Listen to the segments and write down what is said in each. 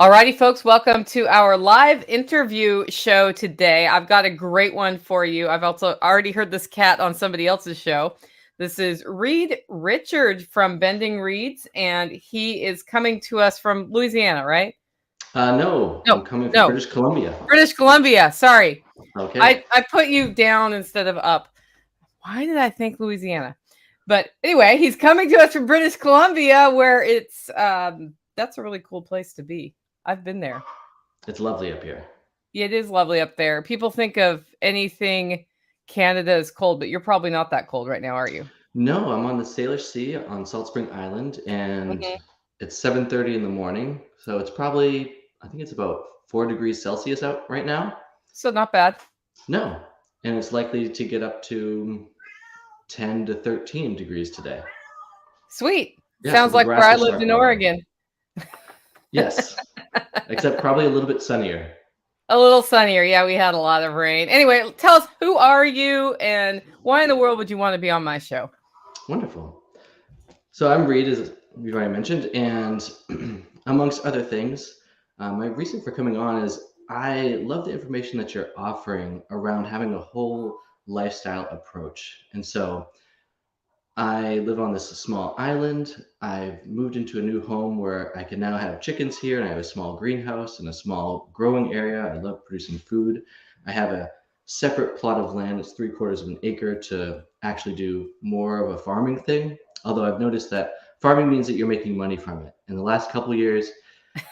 Alrighty, folks, welcome to our live interview show today. I've got a great one for you. I've also already heard this cat on somebody else's show. This is Reed Richard from Bending Reeds, and he is coming to us from Louisiana, right? No, No, I'm coming from no, British Columbia. British Columbia. Sorry. Okay. I put you down instead of up. Why did I think Louisiana? But anyway, he's coming to us from British Columbia, where it's that's a really cool place to be. I've been there. It's lovely up here. It is lovely up there. People think of anything Canada as cold, but you're probably not that cold right now, are you? No, I'm on the Salish Sea on Salt Spring Island, and Mhm. it's 7:30 in the morning, so it's probably I think it's about 4 degrees Celsius out right now. So not bad. No, and it's likely to get up to 10 to 13 degrees today. Sweet. Yeah, so Sounds the like where grass I will lived start in growing. Oregon. Yes, except probably a little bit sunnier. A little sunnier. Yeah, we had a lot of rain. Anyway, tell us, who are you and why in the world would you want to be on my show? Wonderful. So I'm Reed, as we've already mentioned, and amongst other things, my reason for coming on is I love the information that you're offering around having a whole lifestyle approach. And so I live on this small island. I've moved into a new home where I can now have chickens here, and I have a small greenhouse and a small growing area. I love producing food. I have a separate plot of land. It's 3/4 of an acre to actually do more of a farming thing. Although I've noticed that farming means that you're making money from it. In the last couple of years,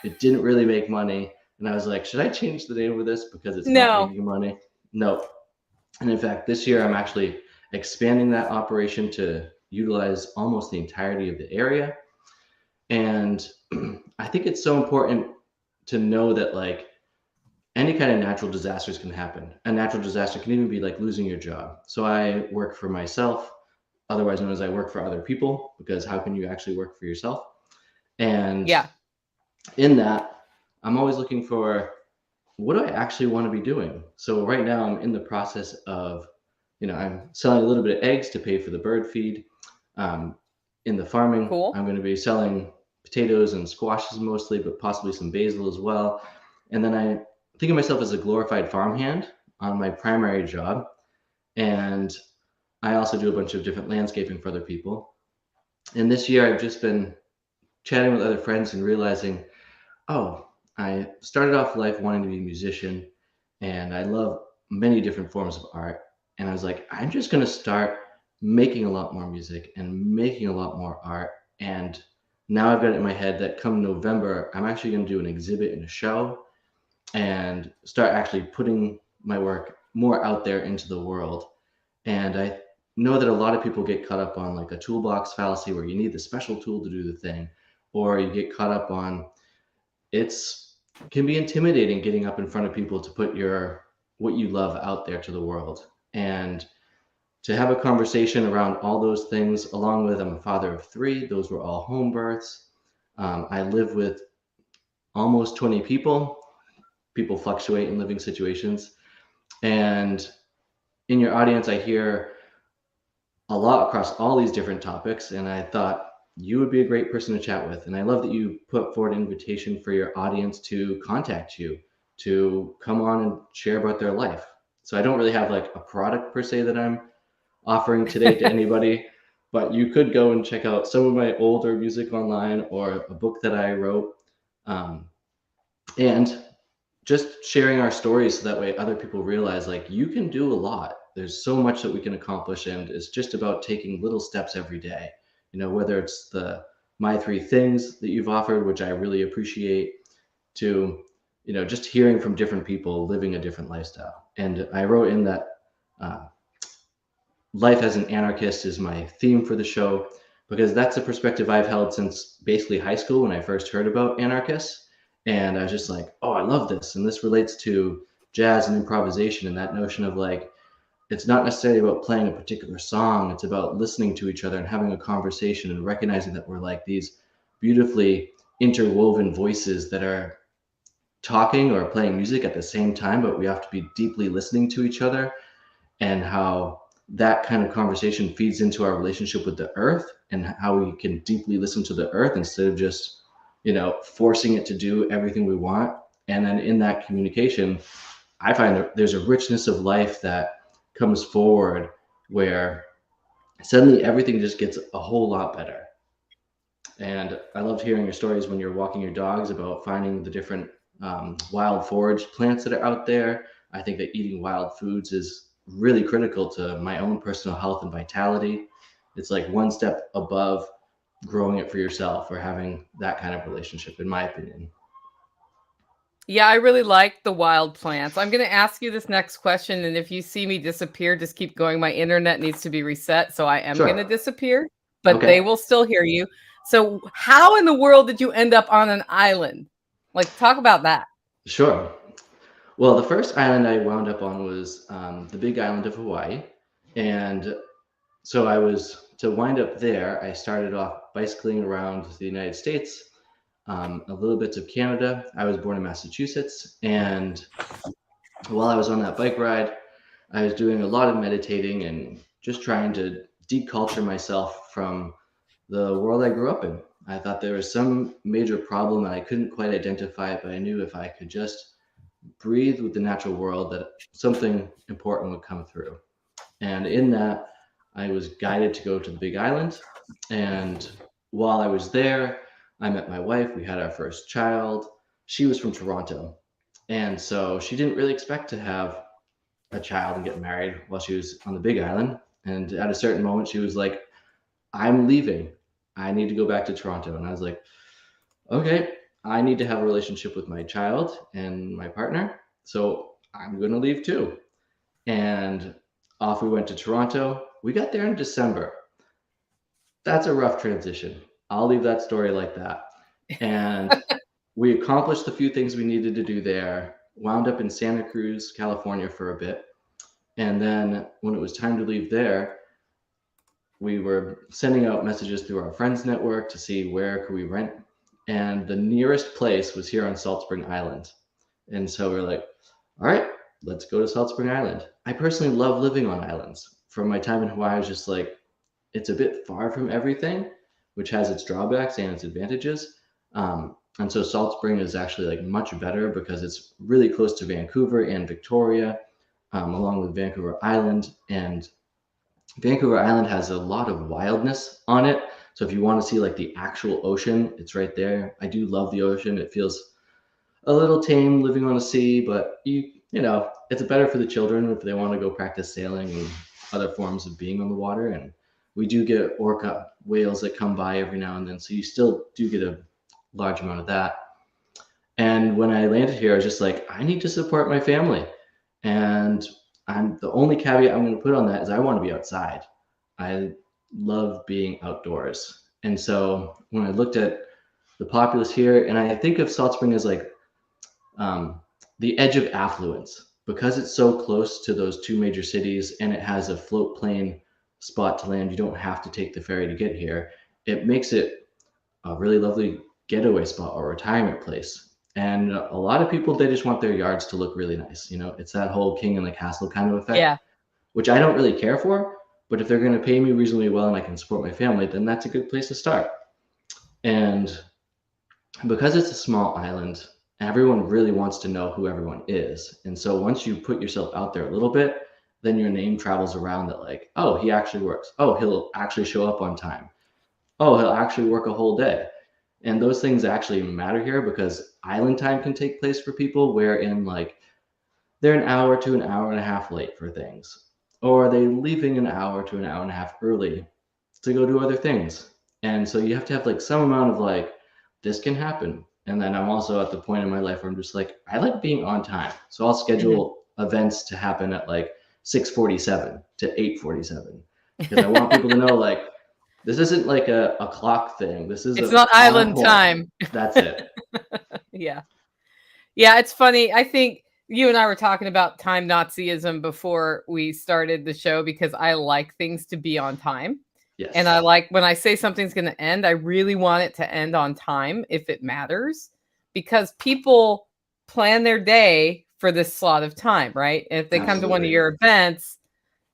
it didn't really make money. And I was like, should I change the name of this because it's not No. making money? No. And in fact, this year I'm actually expanding that operation to utilize almost the entirety of the area. And I think it's so important to know that like any kind of natural disasters can happen. A natural disaster can even be like losing your job. So I work for myself, otherwise known as I work for other people, because how can you actually work for yourself? And Yeah. in that, I'm always looking for what do I actually want to be doing? So right now I'm in the process of, I'm selling a little bit of eggs to pay for the bird feed. In the farming, Cool. I'm going to be selling potatoes and squashes mostly, but possibly some basil as well. And then I think of myself as a glorified farmhand on my primary job. And I also do a bunch of different landscaping for other people. And this year I've just been chatting with other friends and realizing, oh, I started off life wanting to be a musician, and I love many different forms of art. And I was like, I'm just going to start making a lot more music and making a lot more art. And now I've got it in my head that come November, I'm actually going to do an exhibit and a show and start actually putting my work more out there into the world. And I know that a lot of people get caught up on like a toolbox fallacy where you need the special tool to do the thing, or you get caught up on it's can be intimidating getting up in front of people to put your what you love out there to the world. And to have a conversation around all those things, along with I'm a father of three, those were all home births. I live with almost 20 people. People fluctuate in living situations. And in your audience, I hear a lot across all these different topics. And I thought you would be a great person to chat with. And I love that you put forward an invitation for your audience to contact you, to come on and share about their life. So I don't really have like a product per se that I'm offering today to anybody, but you could go and check out some of my older music online or a book that I wrote. And just sharing our stories so that way other people realize like you can do a lot. There's so much that we can accomplish, and it's just about taking little steps every day. Whether it's the my three things that you've offered, which I really appreciate, to just hearing from different people living a different lifestyle. And I wrote in that uh, life as an anarchist is my theme for the show, because that's a perspective I've held since basically high school when I first heard about anarchists. And I was just like, oh, I love this. And this relates to jazz and improvisation and that notion of like, it's not necessarily about playing a particular song. It's about listening to each other and having a conversation and recognizing that we're like these beautifully interwoven voices that are talking or playing music at the same time, but we have to be deeply listening to each other, and how that kind of conversation feeds into our relationship with the earth and how we can deeply listen to the earth instead of just forcing it to do everything we want. And then in that communication, I find that there's a richness of life that comes forward where suddenly everything just gets a whole lot better. And I loved hearing your stories when you're walking your dogs about finding the different wild forage plants that are out there. I think that eating wild foods is really critical to my own personal health and vitality. It's like one step above growing it for yourself or having that kind of relationship, in my opinion. Yeah, I really like the wild plants. I'm going to ask you this next question, and if you see me disappear, just keep going. My internet needs to be reset, so I am going to Sure. disappear, but they Okay. will still hear you. So, how in the world did you end up on an island? Like, talk about that. Sure. Well, the first island I wound up on was the big island of Hawaii. And so to wind up there, I started off bicycling around the United States, a little bit of Canada. I was born in Massachusetts. And while I was on that bike ride, I was doing a lot of meditating and just trying to deculture myself from the world I grew up in. I thought there was some major problem and I couldn't quite identify it, but I knew if I could just breathe with the natural world that something important would come through. And in that, I was guided to go to the Big Island. And while I was there, I met my wife. We had our first child. She was from Toronto. And so she didn't really expect to have a child and get married while she was on the Big Island. And at a certain moment, she was like, I'm leaving. I need to go back to Toronto. And I was like, okay, I need to have a relationship with my child and my partner. So I'm going to leave too. And off we went to Toronto. We got there in December. That's a rough transition. I'll leave that story like that. And we accomplished the few things we needed to do there, wound up in Santa Cruz, California for a bit. And then when it was time to leave there, we were sending out messages through our friends network to see where could we rent. And the nearest place was here on Salt Spring Island. And so we're like, all right, let's go to Salt Spring Island. I personally love living on islands. From my time in Hawaii, I was just like, it's a bit far from everything, which has its drawbacks and its advantages. And so Salt Spring is actually like much better because it's really close to Vancouver and Victoria, along with Vancouver Island. And Vancouver Island has a lot of wildness on it. So if you want to see like the actual ocean, it's right there. I do love the ocean. It feels a little tame living on the sea, but it's better for the children if they want to go practice sailing and other forms of being on the water. And we do get orca whales that come by every now and then, so you still do get a large amount of that. And when I landed here, I was just like, I need to support my family. And the only caveat I'm going to put on that is I want to be outside. I love being outdoors. And so when I looked at the populace here, and I think of Salt Spring as like the edge of affluence because it's so close to those two major cities and it has a float plane spot to land. You don't have to take the ferry to get here. It makes it a really lovely getaway spot or retirement place. And a lot of people, they just want their yards to look really nice. It's that whole king in the castle kind of effect, Yeah. which I don't really care for. But if they're going to pay me reasonably well and I can support my family, then that's a good place to start. And because it's a small island, everyone really wants to know who everyone is. And so once you put yourself out there a little bit, then your name travels around that like, oh, he actually works. Oh, he'll actually show up on time. Oh, he'll actually work a whole day. And those things actually matter here because island time can take place for people wherein like they're an hour to an hour and a half late for things. Or are they leaving an hour to an hour and a half early to go do other things? And so you have to have like some amount of like, this can happen. And then I'm also at the point in my life where I'm just like, I like being on time. So I'll schedule events to happen at like 6:47 to 8:47 because I want people to know like this isn't like a clock thing. This is It's a not on island point. time. That's it. Yeah. Yeah, it's funny. I think you and I were talking about time Nazism before we started the show because I like things to be on time. And I Yes. like when I say something's going to end, I really want it to end on time if it matters because people plan their day for this slot of time, right? And if they come to one of Absolutely. your events,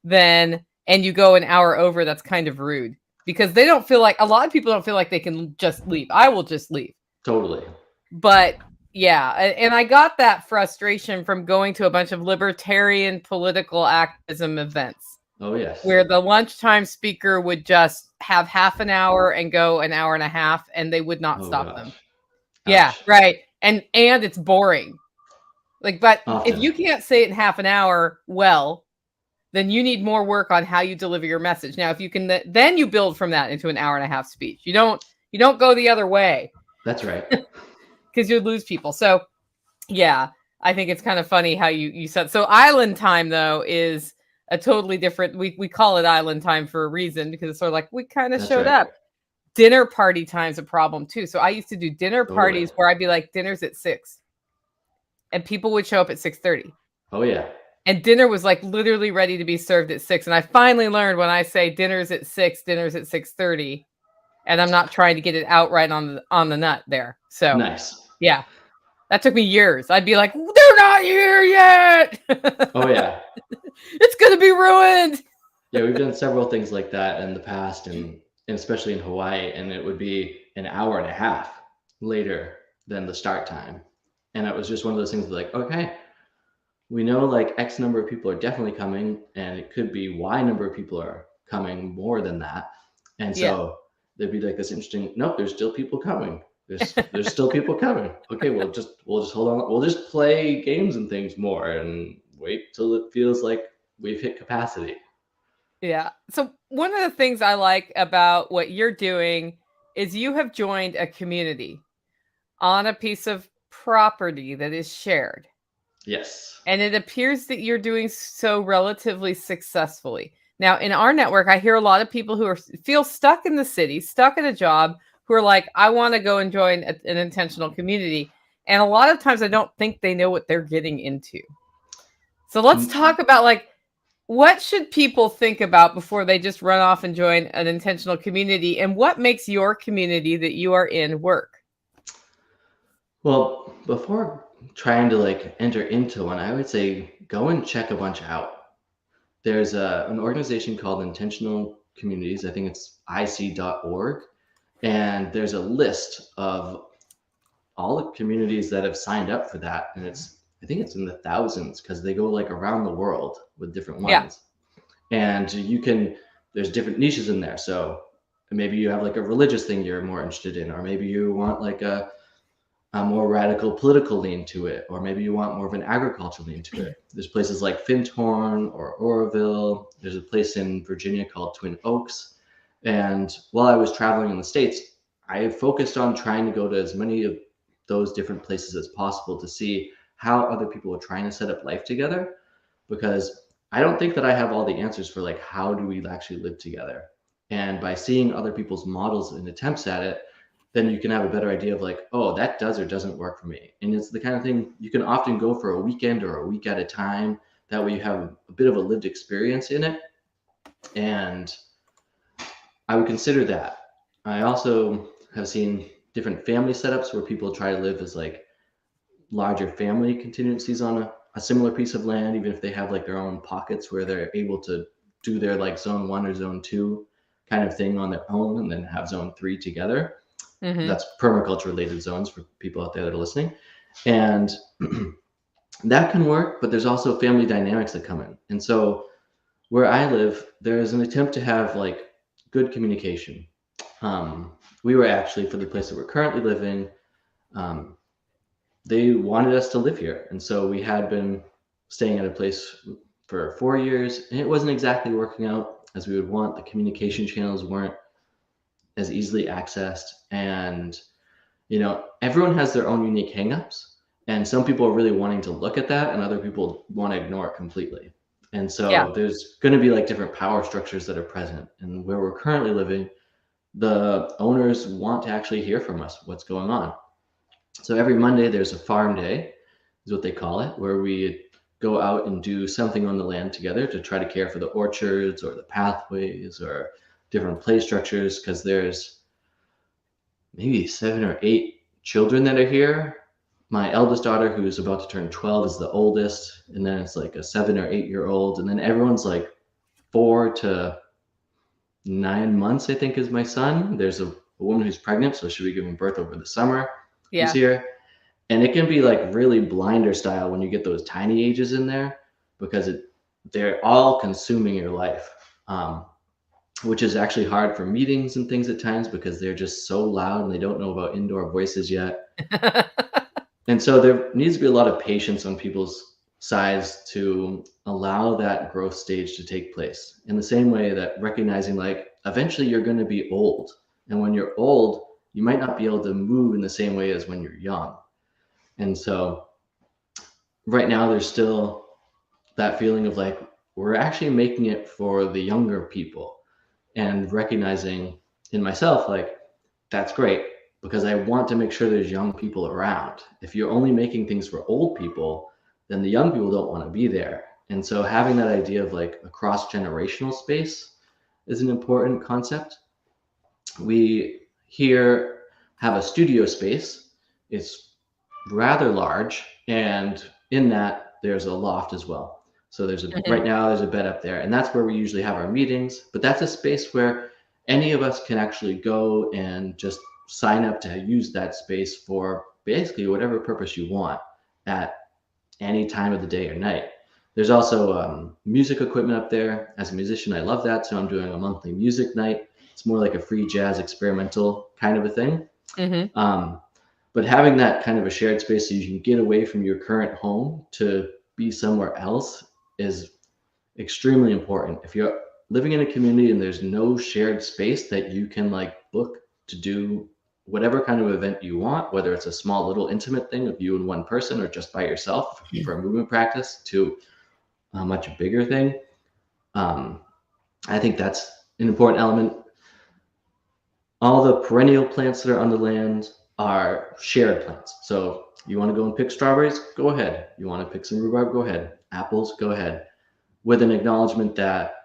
then and you go an hour over, that's kind of rude because they don't feel like a lot of people don't feel like they can just leave. I will just leave. Totally. But yeah, and I got that frustration from going to a bunch of libertarian political activism events Oh yes. where the lunchtime speaker would just have half an hour and go an hour and a half and they would not Oh stop them. gosh. Yeah, Ouch. right. And it's boring. Like, but if Often. you can't say it in half an hour, well, then you need more work on how you deliver your message. Now, if you can, then you build from that into an hour and a half speech. You don't go the other way That's right. because you'd lose people. So yeah, I think it's kind of funny how you said so. Island time though is a totally different. We call it island time for a reason because it's sort of like we kind of That's showed right. up. Dinner party time's a problem too. So I used to do dinner Totally. parties where I'd be like, dinner's at 6, and people would show up at 6:30. Oh yeah. And dinner was like literally ready to be served at 6. And I finally learned when I say dinner's at 6, dinner's at 6:30, and I'm not trying to get it out right on the nut there. So Nice. yeah, that took me years. I'd be like, they're not here yet. Oh yeah. It's gonna be ruined. Yeah, we've done several things like that in the past, and especially in Hawaii, and it would be an hour and a half later than the start time. And it was just one of those things like, okay, we know like X number of people are definitely coming, and it could be Y number of people are coming more than that. And Yeah. so there'd be like this interesting, nope, there's still people coming. There's still people coming. Okay, we'll just hold on. We'll just play games and things more and wait till it feels like we've hit capacity. Yeah. So one of the things I like about what you're doing is you have joined a community on a piece of property that is shared. Yes. And it appears that you're doing so relatively successfully. Now, in our network, I hear a lot of people who feel stuck in the city, stuck in a job, who are like, I want to go and join an intentional community. And a lot of times I don't think they know what they're getting into. So let's talk about like, what should people think about before they just run off and join an intentional community? And what makes your community that you are in work? Well, before trying to like enter into one, I would say go and check a bunch out. There's an organization called Intentional Communities. I think it's ic.org. And there's a list of all the communities that have signed up for that. And I think it's in the thousands because they go like around the world with different Yeah. ones. And there's different niches in there. So maybe you have like a religious thing you're more interested in, or maybe you want like a more radical political lean to it, or maybe you want more of an agricultural lean to it. There's places like Findhorn or Oroville. There's a place in Virginia called Twin Oaks. And while I was traveling in the States, I focused on trying to go to as many of those different places as possible to see how other people are trying to set up life together, because I don't think that I have all the answers for like how do we actually live together. And by seeing other people's models and attempts at it, then you can have a better idea of like, oh, that does or doesn't work for me. And it's the kind of thing you can often go for a weekend or a week at a time. That way you have a bit of a lived experience in it. And I would consider that. I also have seen different family setups where people try to live as like larger family contingencies on a similar piece of land, even if they have like their own pockets where they're able to do their like zone 1 or zone 2 kind of thing on their own and then have zone 3 together. Mm-hmm. That's permaculture related zones for people out there that are listening. And that can work, but there's also family dynamics that come in. And so where I live, there's an attempt to have like good communication. We were actually, for the place that we're currently living, they wanted us to live here. And so we had been staying at a place for 4 years, and it wasn't exactly working out as we would want. The communication channels weren't as easily accessed. And, everyone has their own unique hangups. And some people are really wanting to look at that, and other people want to ignore it completely. And so there's going to be like different power structures that are present. And where we're currently living, the owners want to actually hear from us what's going on. So every Monday there's a farm day, is what they call it, where we go out and do something on the land together to try to care for the orchards or the pathways or different play structures, because there's maybe 7 or 8 children that are here. My eldest daughter, who's about to turn 12, is the oldest, and then it's like a 7 or 8-year-old, and then everyone's like 4 to 9 months, I think, is my son. There's a woman who's pregnant, so she'll be giving birth over the summer. Yeah. easier. And it can be like really blinder style when you get those tiny ages in there, because they're all consuming your life, which is actually hard for meetings and things at times because they're just so loud and they don't know about indoor voices yet. And so there needs to be a lot of patience on people's sides to allow that growth stage to take place. In the same way that recognizing like eventually you're going to be old. And when you're old, you might not be able to move in the same way as when you're young. And so right now there's still that feeling of like we're actually making it for the younger people, and recognizing in myself like that's great because I want to make sure there's young people around. If you're only making things for old people, then the young people don't want to be there. And so having that idea of like a cross generational space is an important concept. We here have a studio space. It's rather large, and in that there's a loft as well. So right Mhm. now there's a bed up there, and that's where we usually have our meetings. But that's a space where any of us can actually go and just sign up to use that space for basically whatever purpose you want at any time of the day or night. There's also music equipment up there. As a musician, I love that. So I'm doing a monthly music night. It's more like a free jazz experimental kind of a thing. Mhm. Um, but having that kind of a shared space so you can get away from your current home to be somewhere else is extremely important. If you're living in a community and there's no shared space that you can like book to do whatever kind of event you want, whether it's a small little intimate thing of you and one person or just by yourself for a movement practice to a much bigger thing, um, I think that's an important element. All the perennial plants that are on the land are shared plants. So you want to go and pick strawberries? Go ahead. You want to pick some rhubarb? Go ahead. Apples? Go ahead. With an acknowledgement that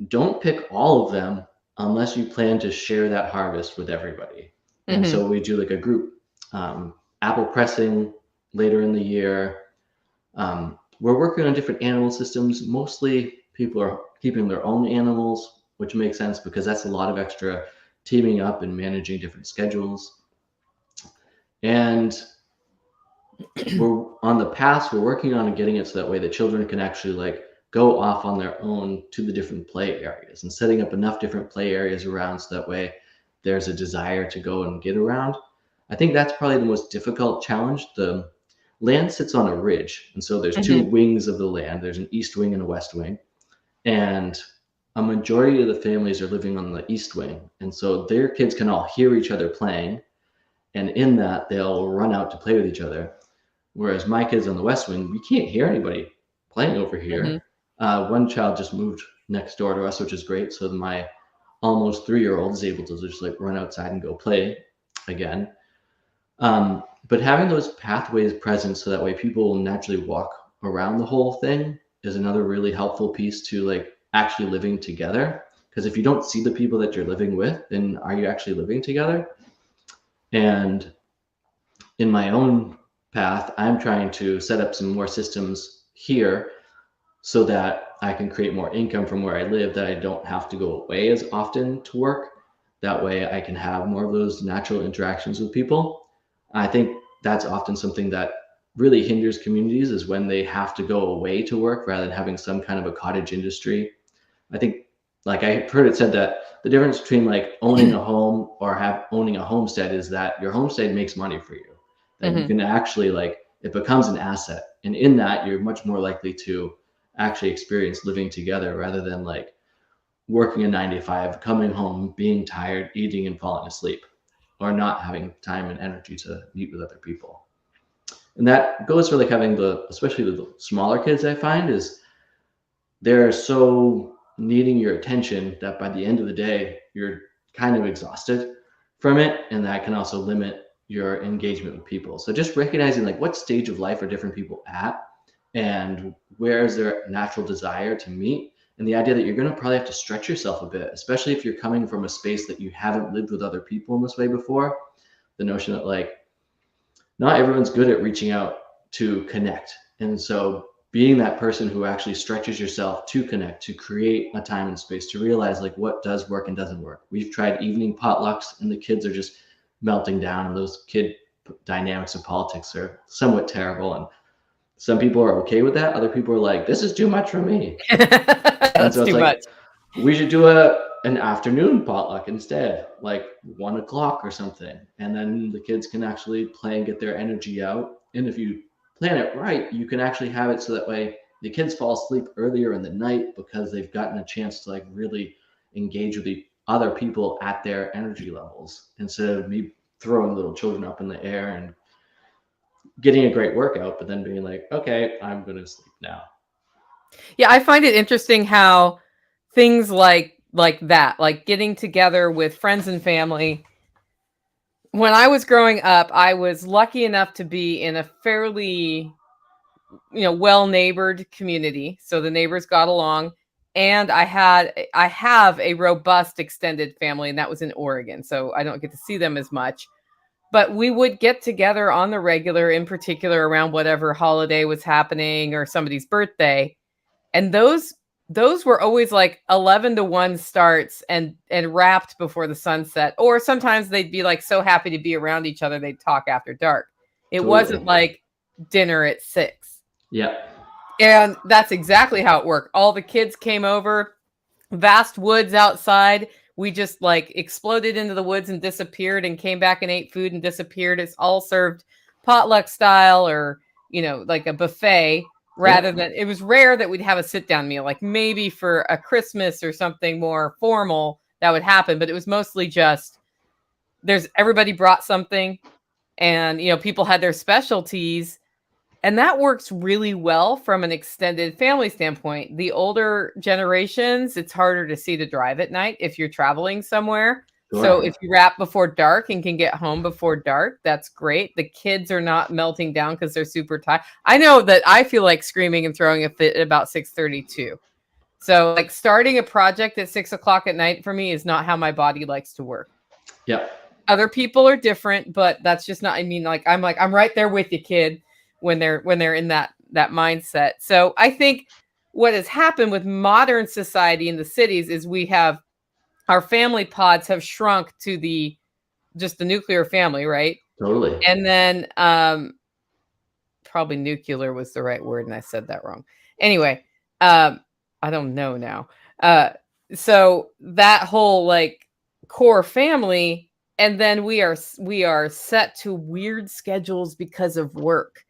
don't pick all of them unless you plan to share that harvest with everybody. And Mhm. so we do like a group apple pressing later in the year. We're working on different animal systems. Mostly people are keeping their own animals, which makes sense because that's a lot of extra teaming up and managing different schedules. And we're on the paths we're working on and getting it so that way the children can actually like go off on their own to the different play areas and setting up enough different play areas around so that way there's a desire to go and get around. I think that's probably the most difficult challenge. The land sits on a ridge, and so there's two Mhm. wings of the land. There's an east wing and a west wing, and a majority of the families are living on the east wing, and so their kids can all hear each other playing, and in that they'll run out to play with each other. Whereas my kids on the West Wing, we can't hear anybody playing over Mhm. here. One child just moved next door to us, which is great. So my almost 3-year-old is able to just like run outside and go play again. But having those pathways present so that way people will naturally walk around the whole thing is another really helpful piece to like actually living together. Because if you don't see the people that you're living with, then are you actually living together? And in my own path, I'm trying to set up some more systems here so that I can create more income from where I live, that I don't have to go away as often to work. That way I can have more of those natural interactions with people. I think that's often something that really hinders communities is when they have to go away to work rather than having some kind of a cottage industry. I think like I heard it said that the difference between like owning a home or owning a homestead is that your homestead makes money for you. That you Mhm. can actually like it becomes an asset. And in that you're much more likely to actually experience living together rather than like working a 9 to 5, coming home, being tired, eating and falling asleep, or not having time and energy to meet with other people. And that goes for like having especially the smaller kids I find is they're so needing your attention that by the end of the day, you're kind of exhausted from it. And that can also limit your engagement with people. So just recognizing like what stage of life are different people at and where is their natural desire to meet. And the idea that you're going to probably have to stretch yourself a bit, especially if you're coming from a space that you haven't lived with other people in this way before. The notion that like not everyone's good at reaching out to connect. And so being that person who actually stretches yourself to connect, to create a time and space, to realize like what does work and doesn't work. We've tried evening potlucks and the kids are just melting down and those dynamics of politics are somewhat terrible, and some people are okay with that. Other people are like, this is too much for me. And That's so it's too like, much. we should do an afternoon potluck instead, like 1 o'clock or something. And then the kids can actually play and get their energy out. And if you plan it right, you can actually have it so that way the kids fall asleep earlier in the night because they've gotten a chance to like really engage with the other people at their energy levels instead of me throwing little children up in the air and getting a great workout, but then being like, okay, I'm going to sleep now. Yeah, I find it interesting how things like that, like getting together with friends and family. When I was growing up, I was lucky enough to be in a fairly, well neighbored community, so the neighbors got along, and I have a robust extended family, and that was in Oregon, so I don't get to see them as much. But we would get together on the regular, in particular around whatever holiday was happening or somebody's birthday. And those were always like 11 to 1 starts and wrapped before the sunset. Or sometimes they'd be like so happy to be around each other they'd talk after dark. It Totally. wasn't like dinner at 6. Yeah. And that's exactly how it worked. All the kids came over, vast woods outside. We just like exploded into the woods and disappeared and came back and ate food and disappeared. It's all served potluck style or, like a buffet rather Yeah. than, it was rare that we'd have a sit down meal, like maybe for a Christmas or something more formal that would happen. But it was mostly just everybody brought something and, people had their specialties. And that works really well from an extended family standpoint. The older generations, it's harder to see to drive at night if you're traveling somewhere. So Sure. if you wrap before dark and can get home before dark, that's great. The kids are not melting down because they're super tired. I know that I feel like screaming and throwing a fit at about 6:32. So like starting a project at 6 o'clock at night for me is not how my body likes to work. Yep. Other people are different, but that's just not, I'm right there with you, kid, when they're in that mindset. So I think what has happened with modern society in the cities is we have our family pods have shrunk to just the nuclear family, right? Totally. And then probably nuclear was the right word and I said that wrong. Anyway, I don't know now. So that whole like core family, and then we are set to weird schedules because of work.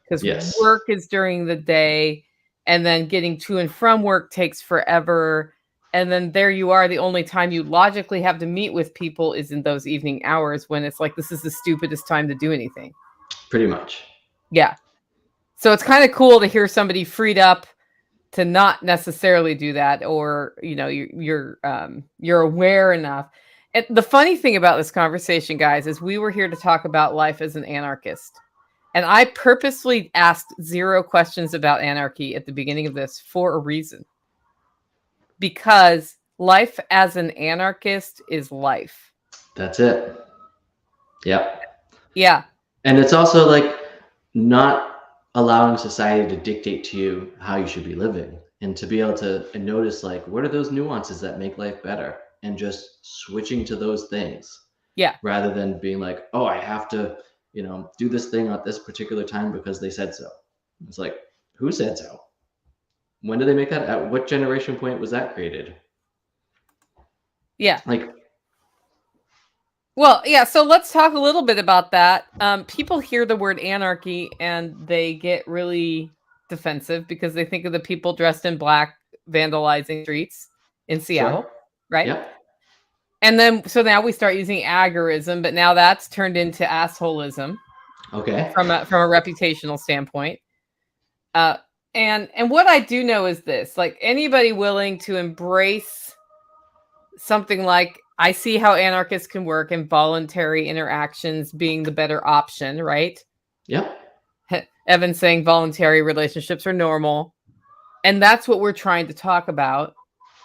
Because Yes. work is during the day, and then getting to and from work takes forever. And then there you are. The only time you logically have to meet with people is in those evening hours when it's like, this is the stupidest time to do anything. Pretty much. Yeah. So it's kind of cool to hear somebody freed up to not necessarily do that, or you're aware enough. And the funny thing about this conversation, guys, is we were here to talk about life as an anarchist. And I purposely asked 0 questions about anarchy at the beginning of this for a reason. Because life as an anarchist is life. That's it. Yep. Yeah. And it's also like not allowing society to dictate to you how you should be living, and to be able to notice like, what are those nuances that make life better, and just switching to those things. Yeah. Rather than being like, oh, I have to, do this thing at this particular time because they said so. It's like, who said so? When did they make that? At what generation point was that created? Yeah. Like, well, yeah. So let's talk a little bit about that. People hear the word anarchy and they get really defensive because they think of the people dressed in black vandalizing streets in Seattle, sure. right? Yep. And then, so now we start using agorism, but now that's turned into assholism. Okay. From a reputational standpoint. And what I do know is this: like anybody willing to embrace something like, I see how anarchists can work, and voluntary interactions being the better option, right? Yep. Evan saying voluntary relationships are normal, and that's what we're trying to talk about.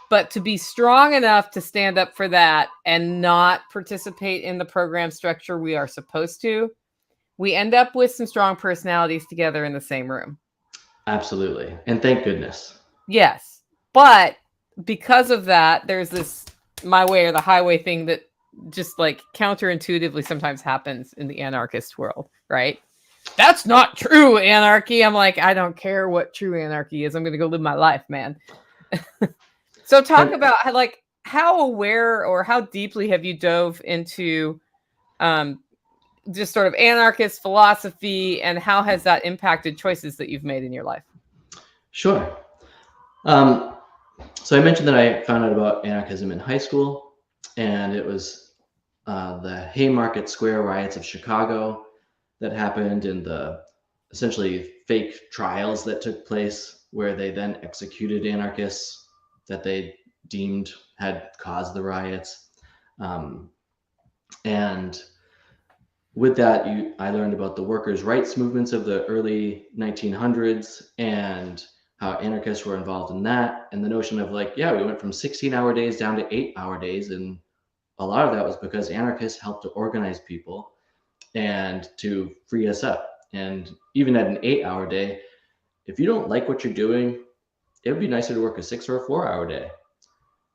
But to be strong enough to stand up for that and not participate in the program structure we are supposed to, we end up with some strong personalities together in the same room. Absolutely. And thank goodness. Yes. But because of that, there's this my way or the highway thing that just like counterintuitively sometimes happens in the anarchist world, right? That's not true anarchy. I'm like, I don't care what true anarchy is. I'm going to go live my life, man. So talk And about how aware or how deeply have you dove into um, just sort of anarchist philosophy, and how has that impacted choices that you've made in your life? sure. Um, so I mentioned that I found out about anarchism in high school, and it was the Haymarket Square riots of Chicago that happened, and the essentially fake trials that took place where they then executed anarchists that they deemed had caused the riots. Um, and with that, I learned about the workers' rights movements of the early 1900s and how anarchists were involved in that, and the notion of like, yeah, we went from 16-hour days down to 8-hour days, and a lot of that was because anarchists helped to organize people and to free us up. And even at an 8-hour day, if you don't like what you're doing, it would be nicer to work a 6 or a 4-hour day.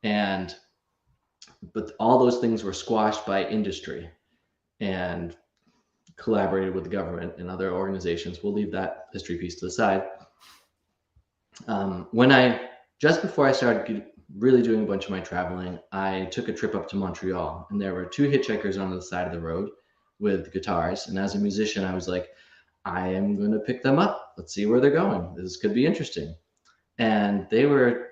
And but all those things were squashed by industry and collaborated with the government and other organizations. We'll leave that history piece to the side. When I just before I started really doing a bunch of my traveling, I took a trip up to Montreal, and there were two hitchhikers on the side of the road with guitars. And as a musician, I was like, I am going to pick them up. Let's see where they're going. This could be interesting. And they were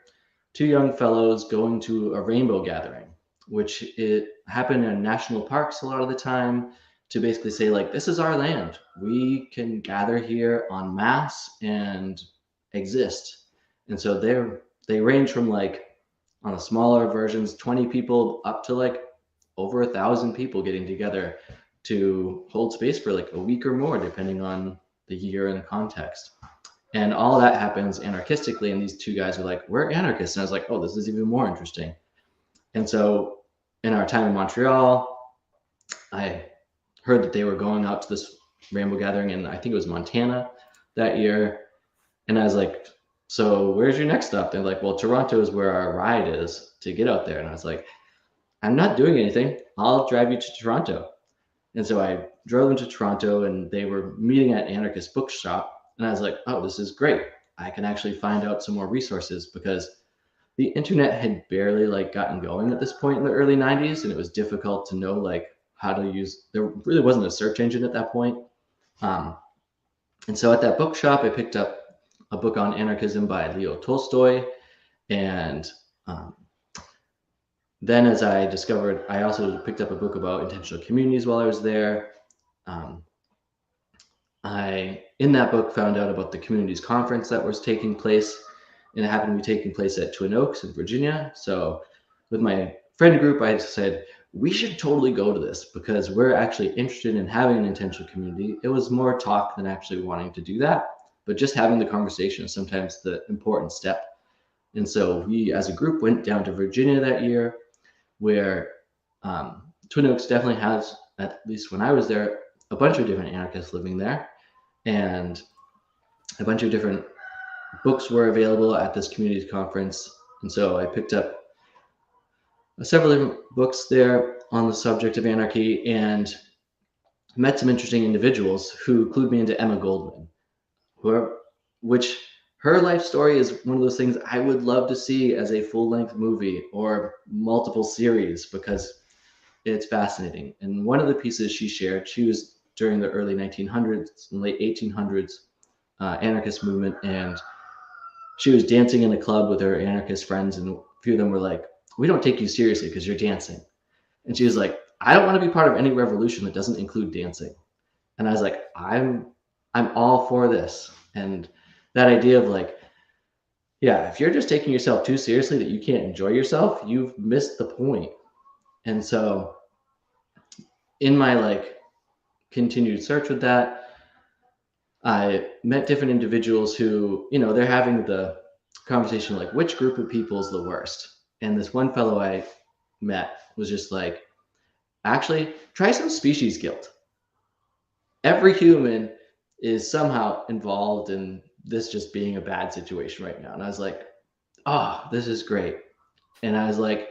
two young fellows going to a rainbow gathering, which it happened in national parks a lot of the time, to basically say like, this is our land. We can gather here en masse and exist. And so they range from like on the smaller versions, 20 people up to like over 1,000 people getting together to hold space for like a week or more, depending on the year and the context. And all that happens anarchistically. And these two guys are like, we're anarchists. And I was like, oh, this is even more interesting. And so in our time in Montreal, I heard that they were going out to this rainbow gathering, and I think it was Montana that year. And I was like, so where's your next stop? They're like, well, Toronto is where our ride is to get out there. And I was like, I'm not doing anything. I'll drive you to Toronto. And so I drove into Toronto, and they were meeting at Anarchist bookshop. And I was like, oh, this is great. I can actually find out some more resources, because the internet had barely like gotten going at this point in the early 90s, and it was difficult to know like how to use. There really wasn't a search engine at that point. Um, and so at that bookshop, I picked up a book on anarchism by Leo Tolstoy. And then as I discovered, I also picked up a book about intentional communities while I was there. I, in that book, found out about the communities conference that was taking place, and it happened to be taking place at Twin Oaks in Virginia. So with my friend group, I said, we should totally go to this, because we're actually interested in having an intentional community. It was more talk than actually wanting to do that, but just having the conversation is sometimes the important step. And so we, as a group, went down to Virginia that year, where Twin Oaks definitely has, at least when I was there, a bunch of different anarchists living there, and a bunch of different books were available at this community conference. And so I picked up several different books there on the subject of anarchy, and met some interesting individuals who clued me into Emma Goldman, which her life story is one of those things I would love to see as a full-length movie or multiple series, because it's fascinating. And one of the pieces she shared, she was during the early 1900s and late 1800s anarchist movement, and she was dancing in a club with her anarchist friends, and a few of them were like, we don't take you seriously because you're dancing. And she was like, I don't want to be part of any revolution that doesn't include dancing. And I was like, I'm all for this. And that idea of like, yeah, if you're just taking yourself too seriously that you can't enjoy yourself, you've missed the point. And so in my like continued search with that, I met different individuals who, they're having the conversation like, which group of people is the worst? And this one fellow I met was just like, actually, try some species guilt. Every human is somehow involved in this just being a bad situation right now. And I was like, oh, this is great. And I was like,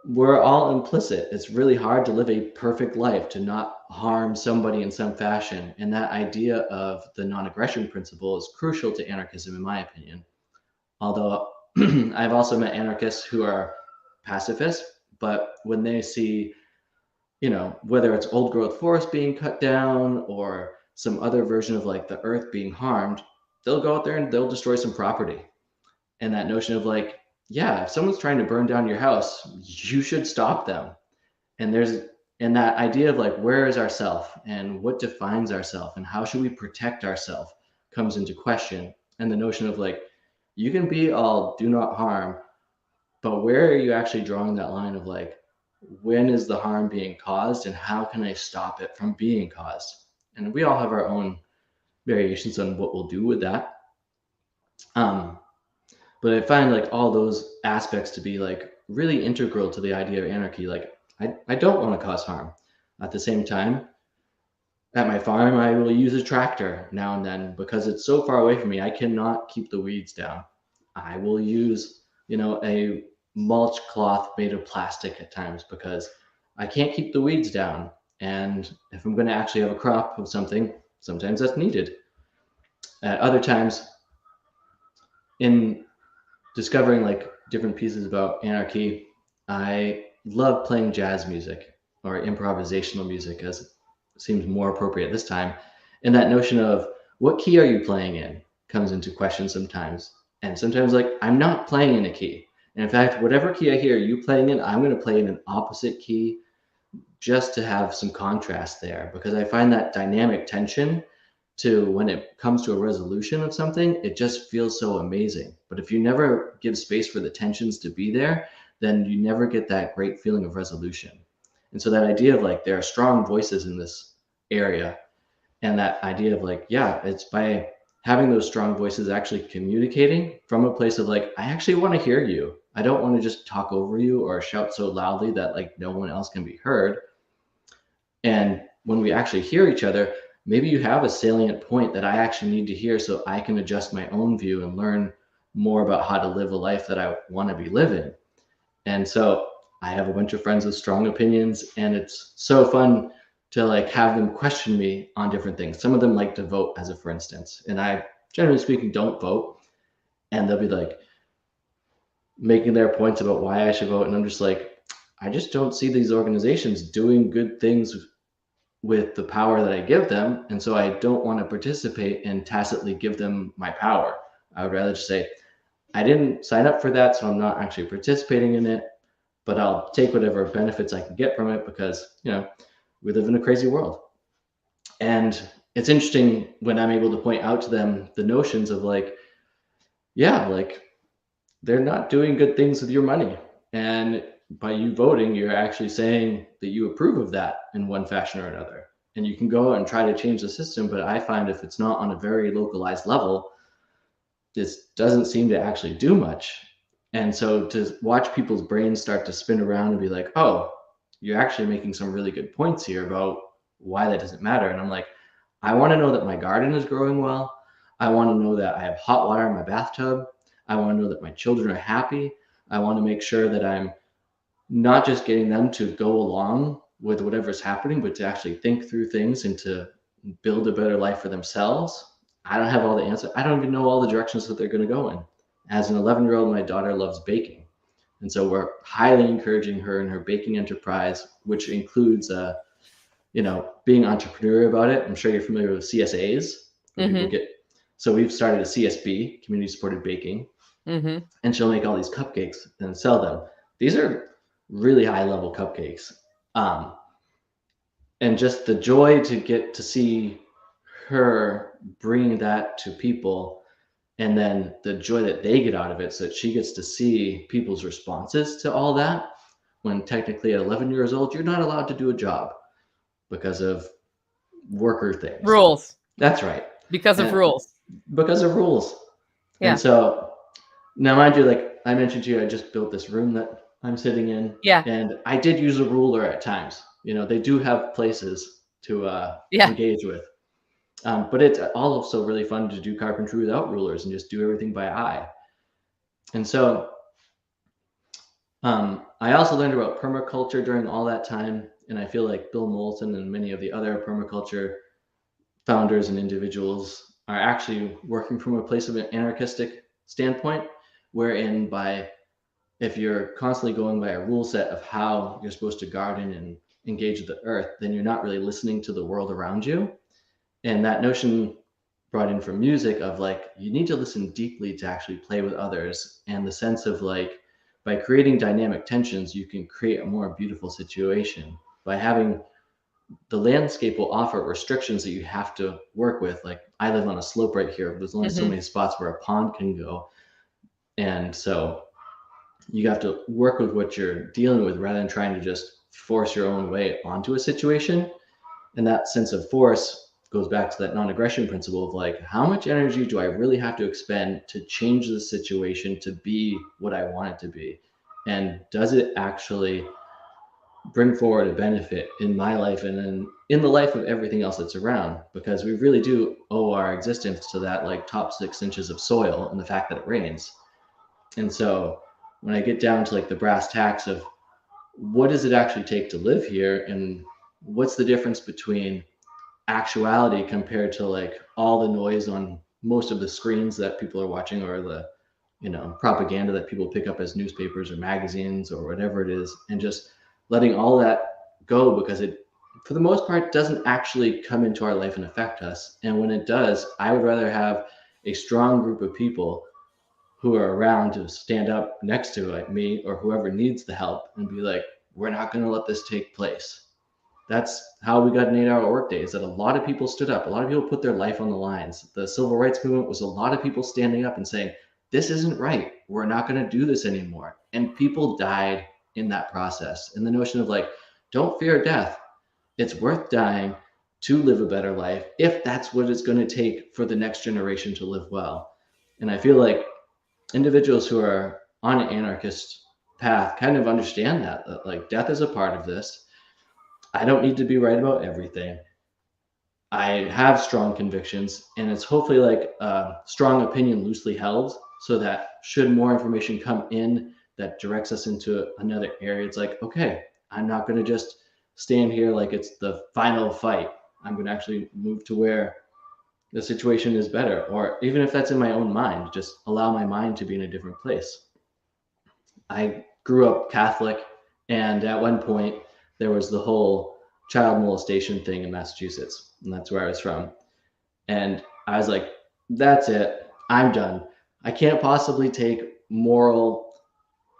we're all implicit. It's really hard to live a perfect life, to not harm somebody in some fashion. And that idea of the non aggression principle is crucial to anarchism, in my opinion. Although I've also met anarchists who are pacifists, but when they see, whether it's old growth forest being cut down or some other version of like the earth being harmed, they'll go out there and they'll destroy some property. And that notion of like, yeah, if someone's trying to burn down your house, you should stop them. And that idea of like, where is ourself and what defines ourself and how should we protect ourselves comes into question. And the notion of like, you can be all do not harm, but where are you actually drawing that line of like, when is the harm being caused and how can I stop it from being caused? And we all have our own variations on what we'll do with that. Um, but I find like all those aspects to be like really integral to the idea of anarchy. Like I don't want to cause harm. At the same time, at my farm, I will use a tractor now and then because it's so far away from me. I cannot keep the weeds down. I will use, a mulch cloth made of plastic at times because I can't keep the weeds down. And if I'm going to actually have a crop of something, sometimes that's needed. At other times, in discovering like different pieces about anarchy, I love playing jazz music or improvisational music, as it seems more appropriate this time. And that notion of what key are you playing in comes into question sometimes. And sometimes, like, I'm not playing in a key. And in fact, whatever key I hear you playing in, I'm going to play in an opposite key just to have some contrast there because I find that dynamic tension to when it comes to a resolution of something, it just feels so amazing. But if you never give space for the tensions to be there, then you never get that great feeling of resolution. And so that idea of like there are strong voices in this area, and that idea of like, yeah, it's by having those strong voices actually communicating from a place of like, I actually want to hear you. I don't want to just talk over you or shout so loudly that like no one else can be heard. And when we actually hear each other, maybe you have a salient point that I actually need to hear so I can adjust my own view and learn more about how to live a life that I want to be living. And so I have a bunch of friends with strong opinions, and it's so fun to like have them question me on different things. Some of them like to vote, as a for instance, and I generally speaking don't vote, and they'll be like making their points about why I should vote, and I'm just like, I just don't see these organizations doing good things with the power that I give them. And so I don't want to participate and tacitly give them my power. I would rather just say, I didn't sign up for that, so I'm not actually participating in it, but I'll take whatever benefits I can get from it because, we live in a crazy world. And it's interesting when I'm able to point out to them the notions of like, yeah, like they're not doing good things with your money. And by you voting, you're actually saying that you approve of that in one fashion or another. And you can go and try to change the system, but I find if it's not on a very localized level, this doesn't seem to actually do much. And so to watch people's brains start to spin around and be like, oh, you're actually making some really good points here about why that doesn't matter. And I'm like, I want to know that my garden is growing well. I want to know that I have hot water in my bathtub. I want to know that my children are happy. I want to make sure that I'm not just getting them to go along with whatever's happening, but to actually think through things and to build a better life for themselves. I don't have all the answers. I don't even know all the directions that they're going to go in. As an 11-year-old, my daughter loves baking. And so we're highly encouraging her in her baking enterprise, which includes, being entrepreneurial about it. I'm sure you're familiar with CSAs. Where people get. So we've started a CSB, community supported baking, and she'll make all these cupcakes and sell them. These are really high level cupcakes. And just the joy to get to see her bring that to people, and then the joy that they get out of it, so that she gets to see people's responses to all that. When technically at 11 years old, you're not allowed to do a job because of worker things. Rules. That's right. Because of rules. Because of rules. Yeah. And so now, mind you, like I mentioned to you, I just built this room that I'm sitting in. Yeah. And I did use a ruler at times. They do have places to engage with. But it's also really fun to do carpentry without rulers and just do everything by eye. And so I also learned about permaculture during all that time, and I feel like Bill Moulton and many of the other permaculture founders and individuals are actually working from a place of an anarchistic standpoint, wherein by if you're constantly going by a rule set of how you're supposed to garden and engage with the earth, then you're not really listening to the world around you. And that notion brought in from music of like, you need to listen deeply to actually play with others. And the sense of like, by creating dynamic tensions, you can create a more beautiful situation. By having the landscape will offer restrictions that you have to work with. Like, I live on a slope right here, but there's only so many spots where a pond can go. And so you have to work with what you're dealing with rather than trying to just force your own way onto a situation. And that sense of force goes back to that non-aggression principle of like, how much energy do I really have to expend to change the situation to be what I want it to be? And does it actually bring forward a benefit in my life and in the life of everything else that's around? Because we really do owe our existence to that like top 6 inches of soil and the fact that it rains. And so when I get down to like the brass tacks of what does it actually take to live here, and what's the difference between actuality compared to like all the noise on most of the screens that people are watching, or the propaganda that people pick up as newspapers or magazines or whatever it is, and just letting all that go, because it for the most part doesn't actually come into our life and affect us. And when it does, I would rather have a strong group of people who are around to stand up next to like me or whoever needs the help and be like, we're not going to let this take place. That's how we got an 8-hour workday, is that a lot of people stood up. A lot of people put their life on the lines. The civil rights movement was a lot of people standing up and saying, this isn't right. We're not going to do this anymore. And people died in that process. And the notion of like, don't fear death. It's worth dying to live a better life if that's what it's going to take for the next generation to live well. And I feel like individuals who are on an anarchist path kind of understand that like death is a part of this. I don't need to be right about everything. I have strong convictions, and it's hopefully like a strong opinion loosely held, so that should more information come in that directs us into another area, it's like, okay, I'm not going to just stand here like it's the final fight. I'm going to actually move to where the situation is better, or even if that's in my own mind, just allow my mind to be in a different place. I grew up Catholic, and at one point there was the whole child molestation thing in Massachusetts, and that's where I was from. And I was like, that's it. I'm done. I can't possibly take moral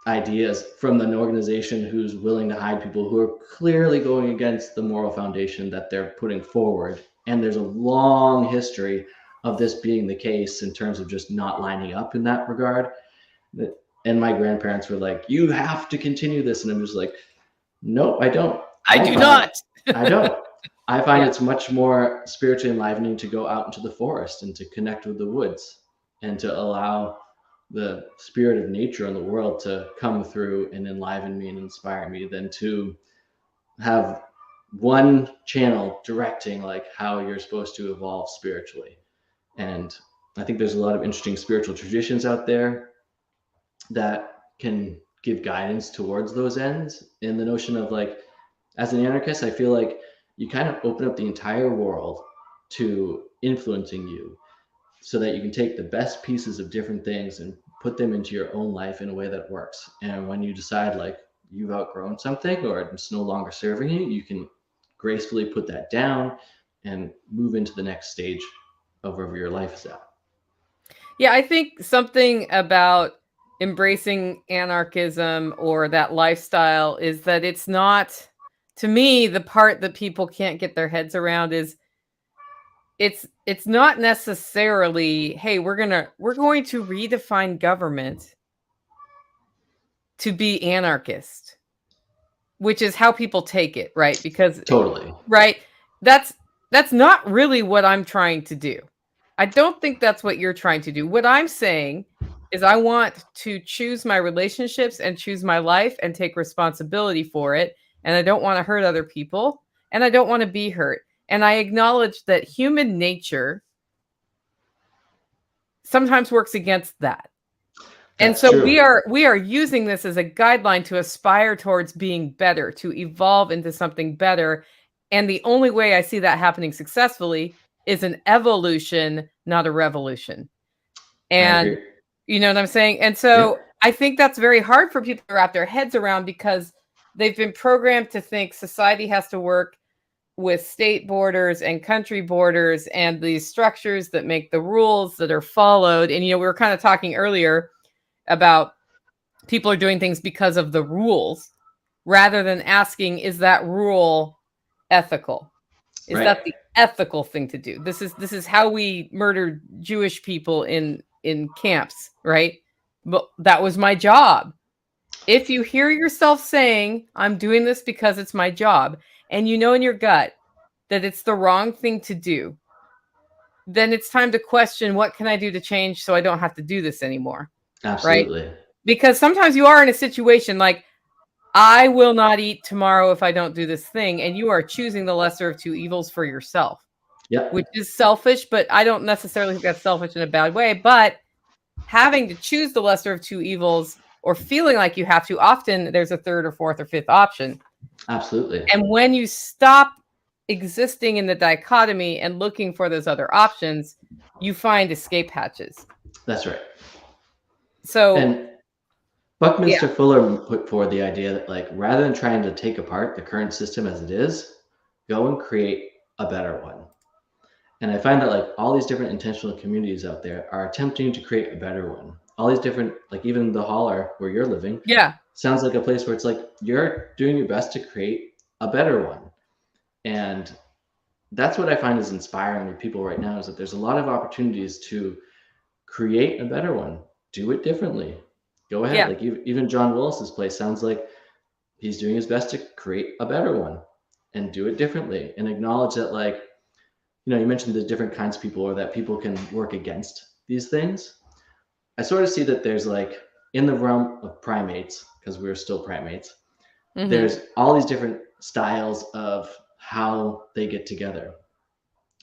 ideas from an organization who's willing to hide people who are clearly going against the moral foundation that they're putting forward. And there's a long history of this being the case in terms of just not lining up in that regard. And my grandparents were like, you have to continue this. And I'm just like, nope, I don't. I do not. I don't. I find Yeah. it's much more spiritually enlivening to go out into the forest and to connect with the woods and to allow the spirit of nature in the world to come through and enliven me and inspire me than to have one channel directing like how you're supposed to evolve spiritually. And I think there's a lot of interesting spiritual traditions out there that can give guidance towards those ends. And the notion of like, as an anarchist, I feel like you kind of open up the entire world to influencing you, so that you can take the best pieces of different things and put them into your own life in a way that works. And when you decide like you've outgrown something or it's no longer serving you, you can gracefully put that down and move into the next stage of wherever your life is at. Yeah, I think something about embracing anarchism or that lifestyle is that it's not, to me, the part that people can't get their heads around is it's not necessarily, hey, we're going to redefine government to be anarchist, which is how people take it, right? Because Totally. right, that's not really what I'm trying to do. I don't think that's what you're trying to do. What I'm saying is I want to choose my relationships and choose my life and take responsibility for it, and I don't want to hurt other people, and I don't want to be hurt. And I acknowledge that human nature sometimes works against that. And That's so true. we are using this as a guideline to aspire towards being better, to evolve into something better. And the only way I see that happening successfully is an evolution, not a revolution. I And agree. you know what I'm saying? And so Yep. I think that's very hard for people to wrap their heads around because they've been programmed to think society has to work with state borders and country borders and these structures that make the rules that are followed. And, you know, we were kind of talking earlier about people are doing things because of the rules rather than asking, is that rule ethical? Is Right. that the ethical thing to do? This is how we murdered Jewish people in camps, right? But that was my job. If you hear yourself saying, I'm doing this because it's my job, and you know in your gut that it's the wrong thing to do, then it's time to question, what can I do to change so I don't have to do this anymore? Right? Absolutely. Because sometimes you are in a situation like, I will not eat tomorrow if I don't do this thing, and you are choosing the lesser of two evils for yourself, Yep. which is selfish, but I don't necessarily think that's selfish in a bad way. But having to choose the lesser of two evils or feeling like you have to, often there's a third or fourth or fifth option. Absolutely. And when you stop existing in the dichotomy and looking for those other options, you find escape hatches. That's right. So, And yeah, Buckminster Fuller put forward the idea that, like, rather than trying to take apart the current system as it is, go and create a better one. And I find that, like, all these different intentional communities out there are attempting to create a better one. All these different, like, even the holler where you're living, yeah, sounds like a place where it's like you're doing your best to create a better one. And that's what I find is inspiring with people right now, is that there's a lot of opportunities to create a better one, do it differently. Go ahead. yeah, Like, even John Willis's place sounds like he's doing his best to create a better one and do it differently, and acknowledge that, like, you mentioned the different kinds of people, or that people can work against these things. I sort of see that there's, like, in the realm of primates, because we're still primates, mm-hmm. there's all these different styles of how they get together.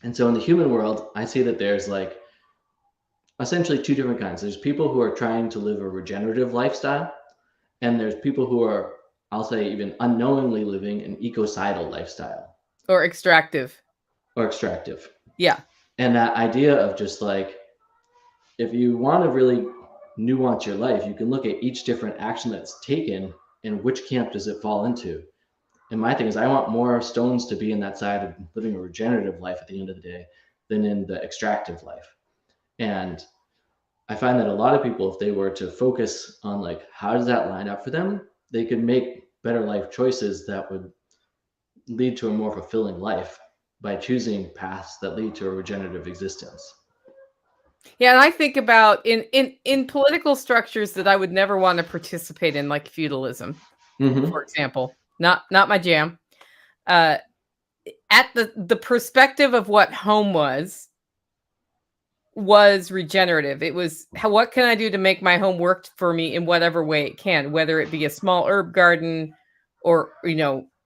And so in the human world, I see that there's, like, essentially two different kinds. There's people who are trying to live a regenerative lifestyle, and there's people who are, I'll say, even unknowingly living an ecocidal lifestyle Or extractive. or extractive. Yeah, And that idea of just, like, if you want to really nuance your life, you can look at each different action that's taken and which camp does it fall into. And my thing is, I want more stones to be in that side of living a regenerative life at the end of the day than in the extractive life. And I find that a lot of people, if they were to focus on, like, how does that line up for them, they could make better life choices that would lead to a more fulfilling life by choosing paths that lead to a regenerative existence. yeah. And I think about in political structures that I would never want to participate in, like feudalism, Mm-hmm. for example. Not my jam. Uh, at the perspective of what home was regenerative. It was, what can I do to make my home work for me in whatever way it can, whether it be a small herb garden or,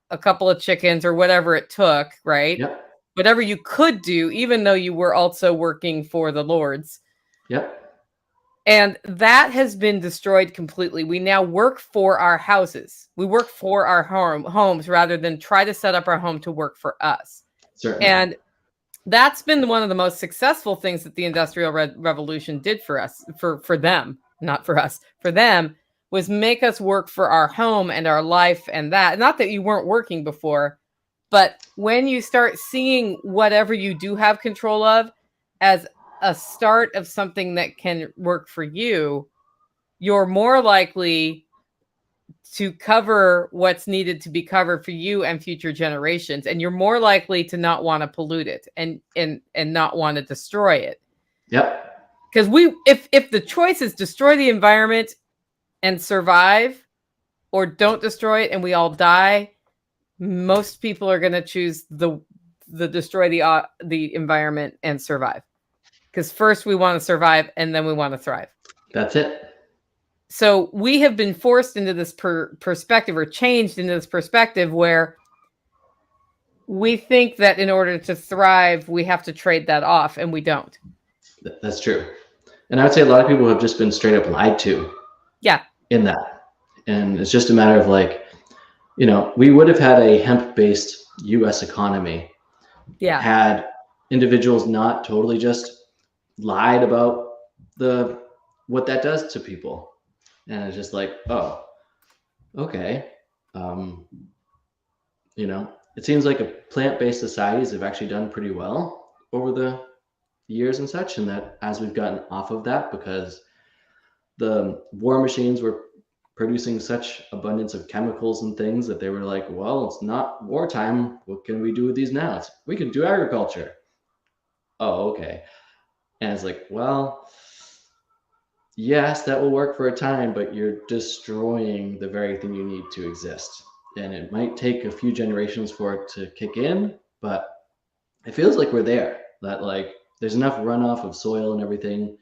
a couple of chickens or whatever it took, right? Yep. Whatever you could do, even though you were also working for the lords. Yep. And that has been destroyed completely. We now work for our houses. We work for our homes rather than try to set up our home to work for us. Certainly. And that's been one of the most successful things that the Industrial Revolution did for us, for them, not for us, for them, was make us work for our home and our life. And that, not that you weren't working before, but when you start seeing whatever you do have control of as a start of something that can work for you, you're more likely to cover what's needed to be covered for you and future generations, and you're more likely to not want to pollute it and not want to destroy it. Yep. Because if the choice is destroy the environment and survive, or don't destroy it and we all die, most people are going to choose the destroy the environment and survive, because first we want to survive and then we want to thrive. That's it. So we have been forced into this perspective, or changed into this perspective, where we think that in order to thrive, we have to trade that off, and we don't. That's true. And I would say a lot of people have just been straight up lied to in that. And it's just a matter of like, we would have had a hemp based US economy Yeah. had individuals not totally just lied about the what that does to people. And it's just like, oh, okay. Um, it seems like a plant based societies have actually done pretty well over the years and such. And that as we've gotten off of that, because the war machines were producing such abundance of chemicals and things that they were like, well, it's not wartime. What can we do with these now? We can do agriculture. Oh, okay. And it's like, well, yes, that will work for a time, but you're destroying the very thing you need to exist. And it might take a few generations for it to kick in, but it feels like we're there. That like there's enough runoff of soil and everything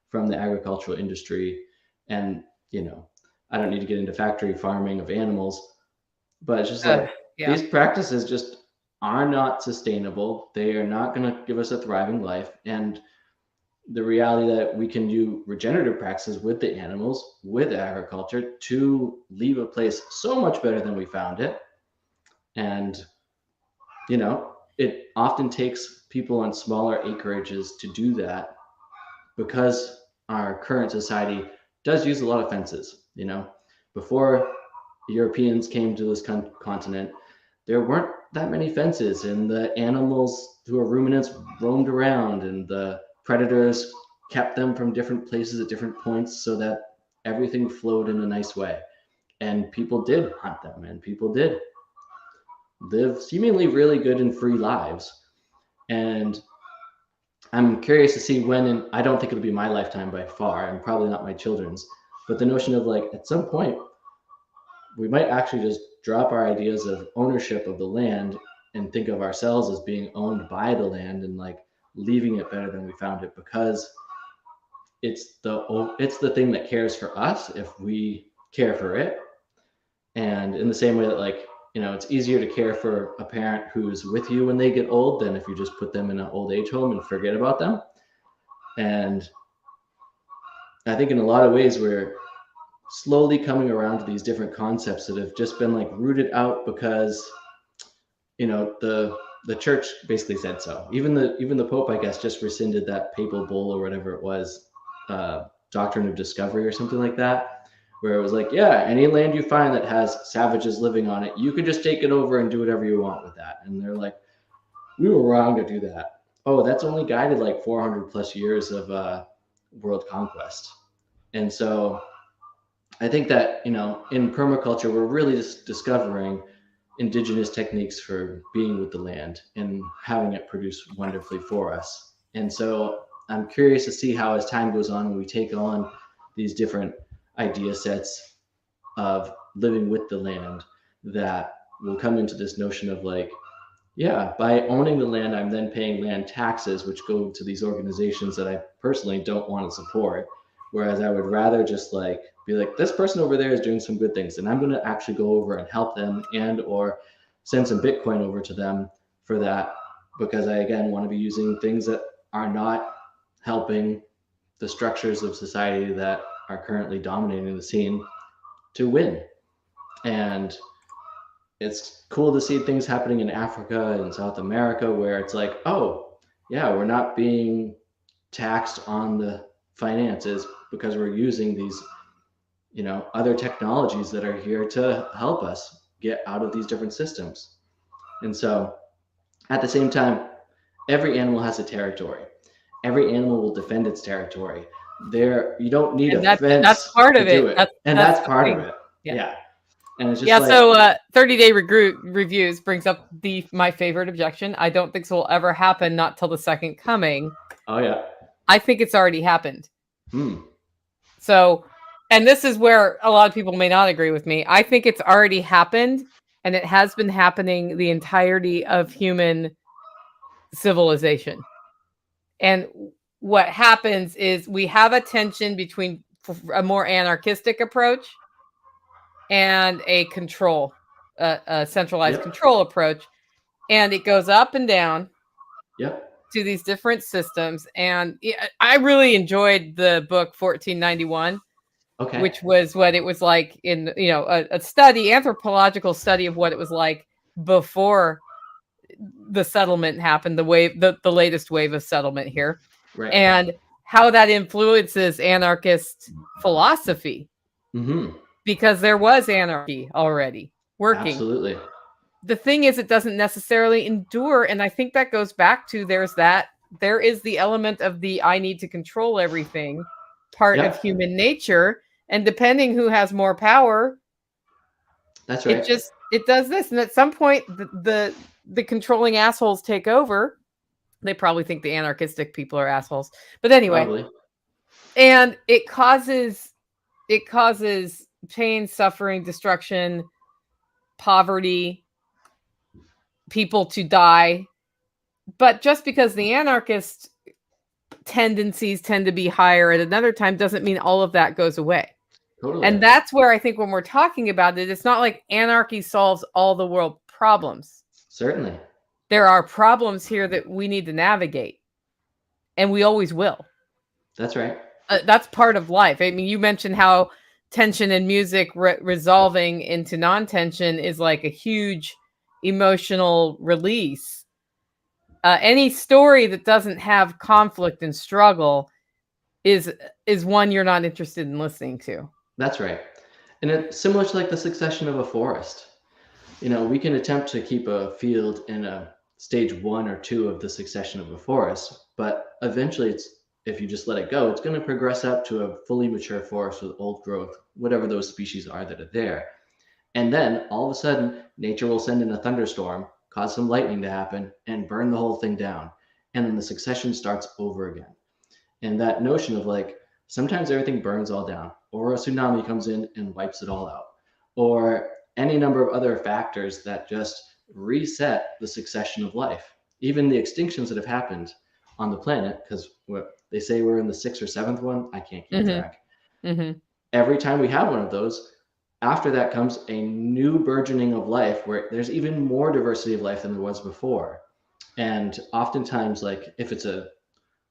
from the agricultural industry. And, you know, I don't need to get into factory farming of animals, but it's just like Yeah. these practices just are not sustainable. They are not going to give us a thriving life. And the reality that we can do regenerative practices with the animals, with agriculture, to leave a place so much better than we found it. And, it often takes people on smaller acreages to do that because our current society does use a lot of fences. Before Europeans came to this continent, there weren't that many fences, and the animals who are ruminants roamed around, and the predators kept them from different places at different points so that everything flowed in a nice way. And people did hunt them, and people did live seemingly really good and free lives. And I'm curious to see when, and I don't think it'll be my lifetime by far, and probably not my children's, but the notion of like at some point we might actually just drop our ideas of ownership of the land and think of ourselves as being owned by the land and like leaving it better than we found it, because it's the thing that cares for us if we care for it. And in the same way that like, it's easier to care for a parent who's with you when they get old than if you just put them in an old age home and forget about them. And I think in a lot of ways we're slowly coming around to these different concepts that have just been like rooted out because the church basically said so. Even the Pope, I guess, just rescinded that papal bull or whatever it was, doctrine of discovery or something like that, where it was like, yeah, any land you find that has savages living on it, you can just take it over and do whatever you want with that. And they're like, we were wrong to do that. Oh, that's only guided like 400 plus years of world conquest. And so I think that, in permaculture, we're really just discovering indigenous techniques for being with the land and having it produce wonderfully for us. And so I'm curious to see how, as time goes on, when we take on these different idea sets of living with the land, that will come into this notion of like, yeah, by owning the land, I'm then paying land taxes, which go to these organizations that I personally don't want to support. Whereas I would rather just like be like, this person over there is doing some good things, and I'm going to actually go over and help them and or send some Bitcoin over to them for that, because I again want to be using things that are not helping the structures of society that are currently dominating the scene to win. And it's cool to see things happening in Africa and South America where it's like, oh, yeah, we're not being taxed on the finances because we're using these, other technologies that are here to help us get out of these different systems. And so at the same time, every animal has a territory. Every animal will defend its territory. You don't need And a that's fence part to of it. do it. And That's that's the part of thing. it. Yeah. Yeah. And it's just Yeah, like, so 30-day reviews brings up my favorite objection. I don't think this will ever happen, not till the second coming. oh yeah. I think it's already happened. Hmm. So, and this is where a lot of people may not agree with me. I think it's already happened, and it has been happening the entirety of human civilization. And what happens is we have a tension between a more anarchistic approach and a centralized Yep. control approach. And it goes up and down Yep. to these different systems. And I really enjoyed the book 1491. Okay. which was what it was like in, a study, anthropological study of what it was like before the settlement happened, the latest wave of settlement here, Right. and how that influences anarchist philosophy, Mm-hmm. because there was anarchy already working. Absolutely. The thing is, it doesn't necessarily endure, and I think that goes back to there is the element of the I need to control everything part of Yep. human nature, and depending who has more power, That's it right. just it does this, and at some point the controlling assholes take over. They probably think the anarchistic people are assholes, but anyway, Probably. and it causes pain, suffering, destruction, poverty, people to die. But just because the anarchist tendencies tend to be higher at another time doesn't mean all of that goes away. Totally. And that's where I think when we're talking about it, it's not like anarchy solves all the world problems. Certainly. There are problems here that we need to navigate, and we always will. That's right. That's part of life. I mean, you mentioned how tension in music resolving into non-tension is like a huge emotional release. Any story that doesn't have conflict and struggle is is one you're not interested in listening to. That's right. And it's similar to like the succession of a forest. We can attempt to keep a field in a stage 1 or 2 of the succession of a forest, but eventually if you just let it go, it's going to progress up to a fully mature forest with old growth, whatever those species are that are there. And then all of a sudden, nature will send in a thunderstorm, cause some lightning to happen, and burn the whole thing down. And then the succession starts over again. And that notion of like, sometimes everything burns all down, or a tsunami comes in and wipes it all out, or any number of other factors that just reset the succession of life. Even the extinctions that have happened on the planet, because what they say we're in the sixth or seventh one, I can't keep Mm-hmm. track. Mm-hmm. Every time we have one of those, after that comes a new burgeoning of life where there's even more diversity of life than there was before. And oftentimes, like if it's a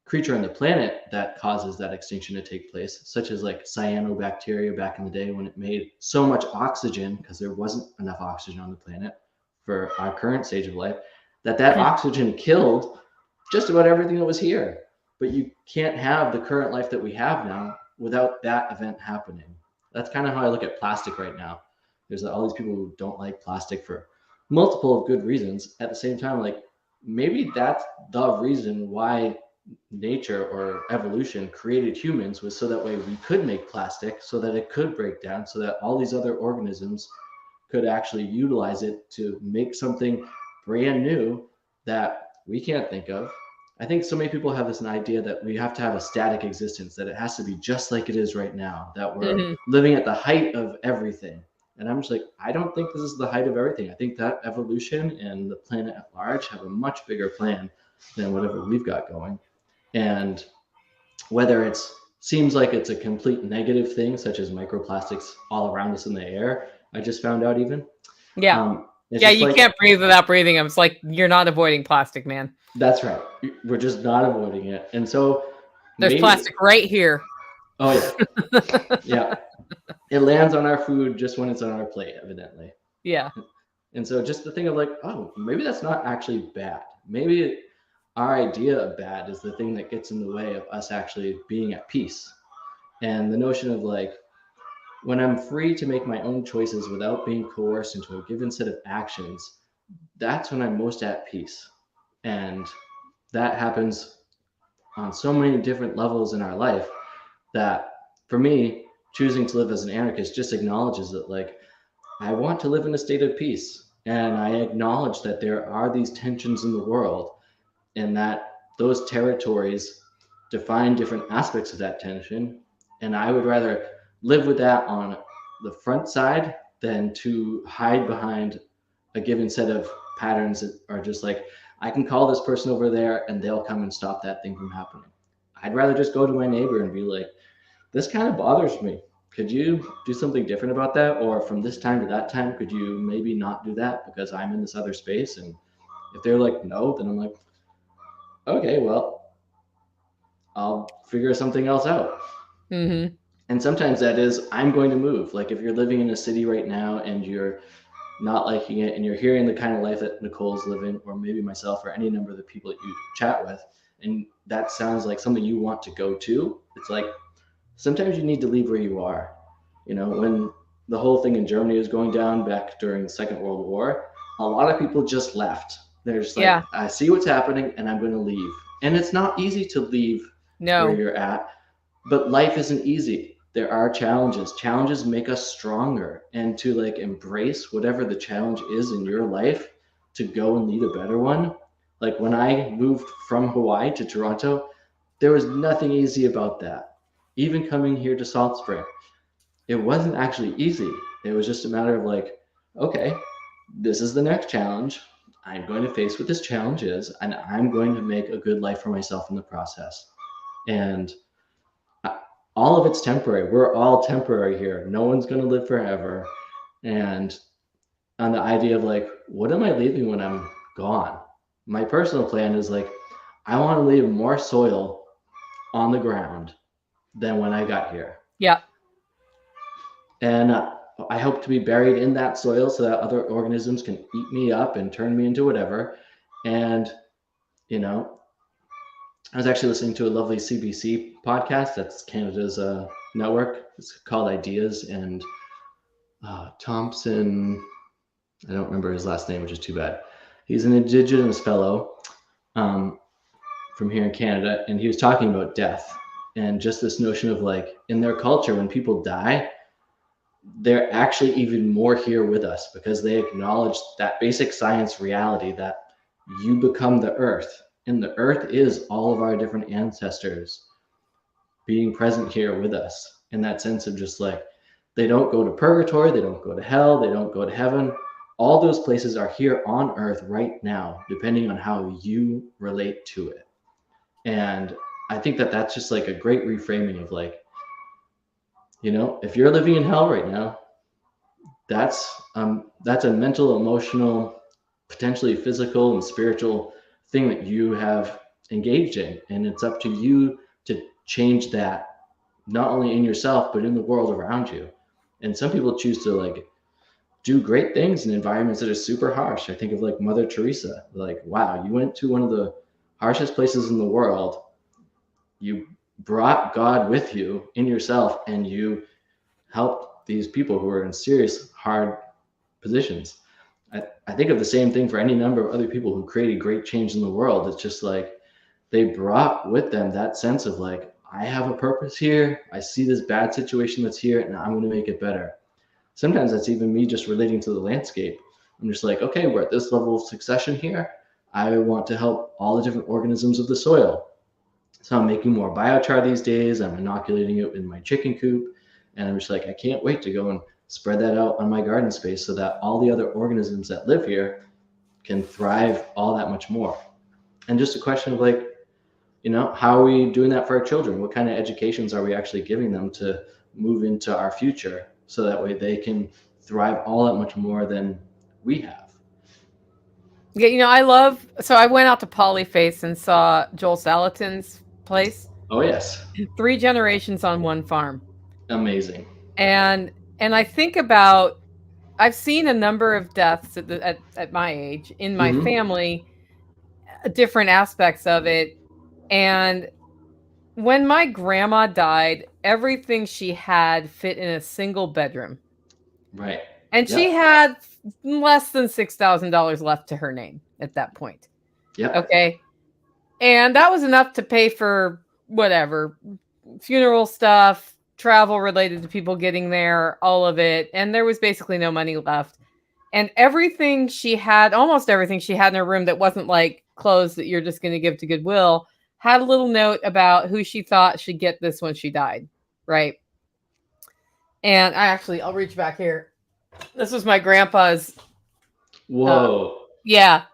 creature on the planet that causes that extinction to take place, such as like cyanobacteria back in the day when it made so much oxygen because there wasn't enough oxygen on the planet for our current stage of life, that oxygen killed just about everything that was here. But you can't have the current life that we have now without that event happening. That's kind of how I look at plastic right now. There's all these people who don't like plastic for multiple of good reasons. At the same time, like maybe that's the reason why nature or evolution created humans, was so that way we could make plastic, so that it could break down, so that all these other organisms could actually utilize it to make something brand new that we can't think of. I think so many people have this idea that we have to have a static existence, that it has to be just like it is right now, that we're Mm-hmm. living at the height of everything. And I'm just like, I don't think this is the height of everything. I think that evolution and the planet at large have a much bigger plan than whatever we've got going. And whether it seems like it's a complete negative thing, such as microplastics all around us in the air, I just found out even. Yeah. It's Yeah, just you like, can't breathe without breathing them. It's like you're not avoiding plastic, man. that's right. We're just not avoiding it. And so There's maybe, plastic right here. oh, yeah. Yeah. It lands on our food just when it's on our plate, evidently. Yeah. And so just the thing of like, oh, maybe that's not actually bad. Maybe our idea of bad is the thing that gets in the way of us actually being at peace. And the notion of like, when I'm free to make my own choices without being coerced into a given set of actions, that's when I'm most at peace. And that happens on so many different levels in our life that, for me, choosing to live as an anarchist just acknowledges that, like, I want to live in a state of peace. And I acknowledge that there are these tensions in the world, and that those territories define different aspects of that tension. And I would rather live with that on the front side than to hide behind a given set of patterns that are just like, I can call this person over there and they'll come and stop that thing from happening. I'd rather just go to my neighbor and be like, this kind of bothers me. Could you do something different about that? Or from this time to that time, could you maybe not do that because I'm in this other space? And if they're like, no, then I'm like, okay, well, I'll figure something else out. Mm-hmm. And sometimes that is, I'm going to move. Like if you're living in a city right now and you're not liking it and you're hearing the kind of life that Nicole's living, or maybe myself or any number of the people that you chat with, and that sounds like something you want to go to, it's like sometimes you need to leave where you are. You know, when the whole thing in Germany was going down back during the Second World War, a lot of people just left. They're just like, Yeah. I see what's happening and I'm going to leave. And it's not easy to leave where No. you're at, but life isn't easy. There are challenges. Challenges make us stronger, and to like embrace whatever the challenge is in your life to go and lead a better one. Like when I moved from Hawaii to Toronto, there was nothing easy about that. Even coming here to Salt Spring, it wasn't actually easy. It was just a matter of like, okay, this is the next challenge. I'm going to face what this challenge is, and I'm going to make a good life for myself in the process. And all of it's temporary. We're all temporary here. No one's going to live forever. And on the idea of like, what am I leaving when I'm gone? My personal plan is like, I want to leave more soil on the ground than when I got here. Yeah. And I hope to be buried in that soil so that other organisms can eat me up and turn me into whatever. And, you know, I was actually listening to a lovely CBC podcast. That's Canada's network. It's called Ideas. And Thompson, I don't remember his last name, which is too bad. He's an Indigenous fellow um, from here in Canada. And he was talking about death and just this notion of like in their culture, when people die, they're actually even more here with us because they acknowledge that basic science reality that you become the earth, and the earth is all of our different ancestors being present here with us, in that sense of just like they don't go to purgatory, they don't go to hell, they don't go to heaven. All those places are here on earth right now, depending on how you relate to it. And I think that that's just like a great reframing of like, you know, if you're living in hell right now, that's a mental, emotional, potentially physical and spiritual thing that you have engaged in, and it's up to you to change that, not only in yourself but in the world around you. And some people choose to like do great things in environments that are super harsh. I think of like Mother Teresa. Like, wow, you went to one of the harshest places in the world, you brought God with you in yourself, and you helped these people who are in serious hard positions. I think of the same thing for any number of other people who created great change in the world. It's just like they brought with them that sense of like, I have a purpose here. I see this bad situation that's here, and I'm going to make it better. Sometimes that's even me just relating to the landscape. I'm just like, okay, we're at this level of succession here. I want to help all the different organisms of the soil. So I'm making more biochar these days. I'm inoculating it in my chicken coop. And I'm just like, I can't wait to go and spread that out on my garden space so that all the other organisms that live here can thrive all that much more. And just a question of like, you know, how are we doing that for our children? What kind of educations are we actually giving them to move into our future so that way they can thrive all that much more than we have? Yeah, I went out to Polyface and saw Joel Salatin's place. Oh, yes. 3 generations on one farm. Amazing. And I think about, I've seen a number of deaths at my age in my Mm-hmm. family, different aspects of it. And when my grandma died, everything she had fit in a single bedroom. Right. And she Yep. had less than $6,000 left to her name at that point. Yep. Okay. And that was enough to pay for whatever, funeral stuff, travel related to people getting there, all of it. And there was basically no money left. And everything she had, almost everything she had in her room that wasn't like clothes that you're just going to give to Goodwill, had a little note about who she thought should get this when she died. Right. And I'll reach back here. This was my grandpa's. Whoa. Yeah.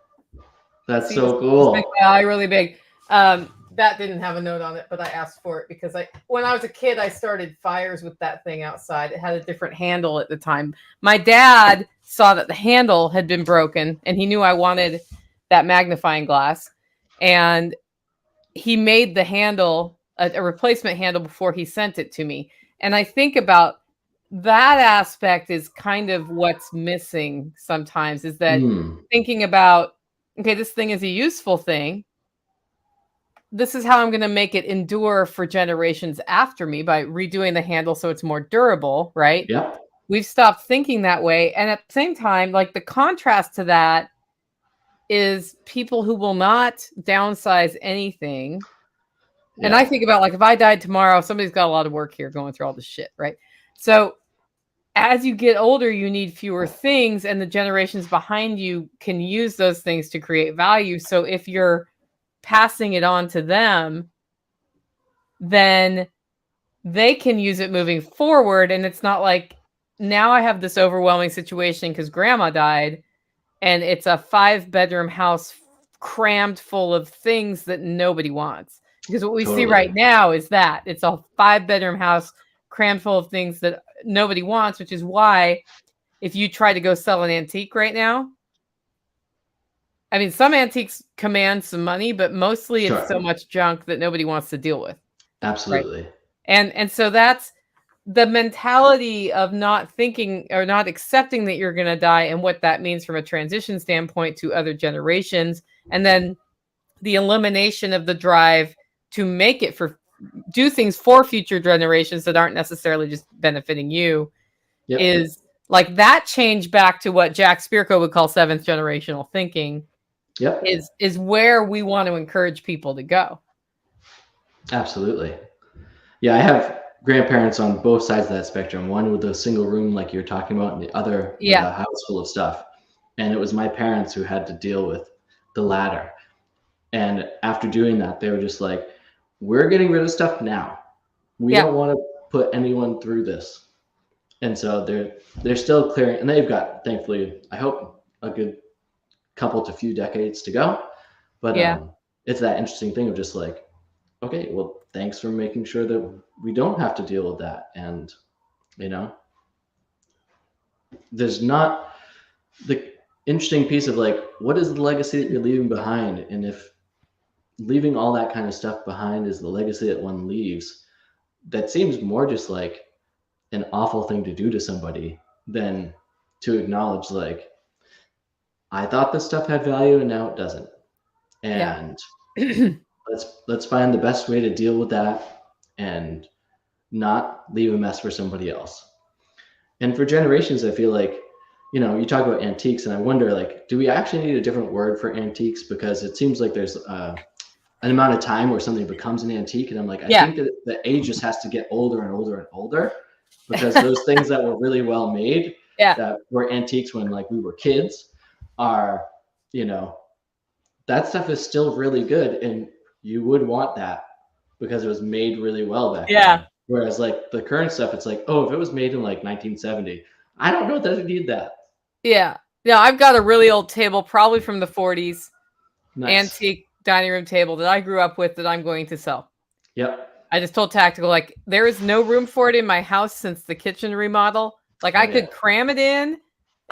That's See this, so this big cool. guy, really big. That didn't have a note on it, but I asked for it because when I was a kid, I started fires with that thing outside. It had a different handle at the time. My dad saw that the handle had been broken, and he knew I wanted that magnifying glass, and he made the handle a replacement handle before he sent it to me. And I think about that aspect is kind of what's missing sometimes, is that Mm. thinking about, okay, this thing is a useful thing. This is how I'm going to make it endure for generations after me by redoing the handle so it's more durable, right? Yep. We've stopped thinking that way. And at the same time, like the contrast to that is people who will not downsize anything. And I Yeah. think about, like, if I died tomorrow, somebody's got a lot of work here going through all this shit, right? So as you get older, you need fewer things, and the generations behind you can use those things to create value. So if you're passing it on to them, then they can use it moving forward. And it's not like now I have this overwhelming situation because grandma died, and it's a 5-bedroom house crammed full of things that nobody wants. Because what we see Totally. right now is that it's a 5-bedroom house crammed full of things that nobody wants, which is why if you try to go sell an antique right now, I mean, some antiques command some money, but mostly it's so Sure. much junk that nobody wants to deal with, right? Absolutely. And so that's the mentality of not thinking or not accepting that you're going to die, and what that means from a transition standpoint to other generations, and then the elimination of the drive to make it for do things for future generations that aren't necessarily just benefiting you, Yep. is like that change back to what Jack Spirko would call seventh generational thinking Yep. is where we want to encourage people to go. Absolutely. Yeah, I have grandparents on both sides of that spectrum. One with a single room, like you're talking about, and the other with Yeah. a house full of stuff. And it was my parents who had to deal with the latter. And after doing that, they were just like, we're getting rid of stuff now. We Yeah. don't want to put anyone through this. And so they're still clearing, and they've got, thankfully, I hope, a good couple to few decades to go. But Yeah. it's that interesting thing of just like, okay, well, thanks for making sure that we don't have to deal with that. And, you know, there's not the interesting piece of like, what is the legacy that you're leaving behind? And if leaving all that kind of stuff behind is the legacy that one leaves, that seems more just like an awful thing to do to somebody than to acknowledge, like, I thought this stuff had value and now it doesn't. Yeah. And let's find the best way to deal with that and not leave a mess for somebody else. And for generations, I feel like, you know, you talk about antiques, and I wonder, like, do we actually need a different word for antiques? Because it seems like there's an amount of time where something becomes an antique, and I'm like, I Yeah. think that the age just has to get older and older and older, because those things that were really well made, Yeah. that were antiques when like we were kids, are, you know, that stuff is still really good, and you would want that because it was made really well back Yeah. then. Whereas like the current stuff, it's like, oh, if it was made in like 1970, I don't know that I need that. Yeah. Yeah. I've got a really old table, probably from the 40s, Nice. antique dining room table that I grew up with that I'm going to sell. Yep. I just told Tactical, like, there is no room for it in my house since the kitchen remodel. Like, I Oh yeah. could cram it in,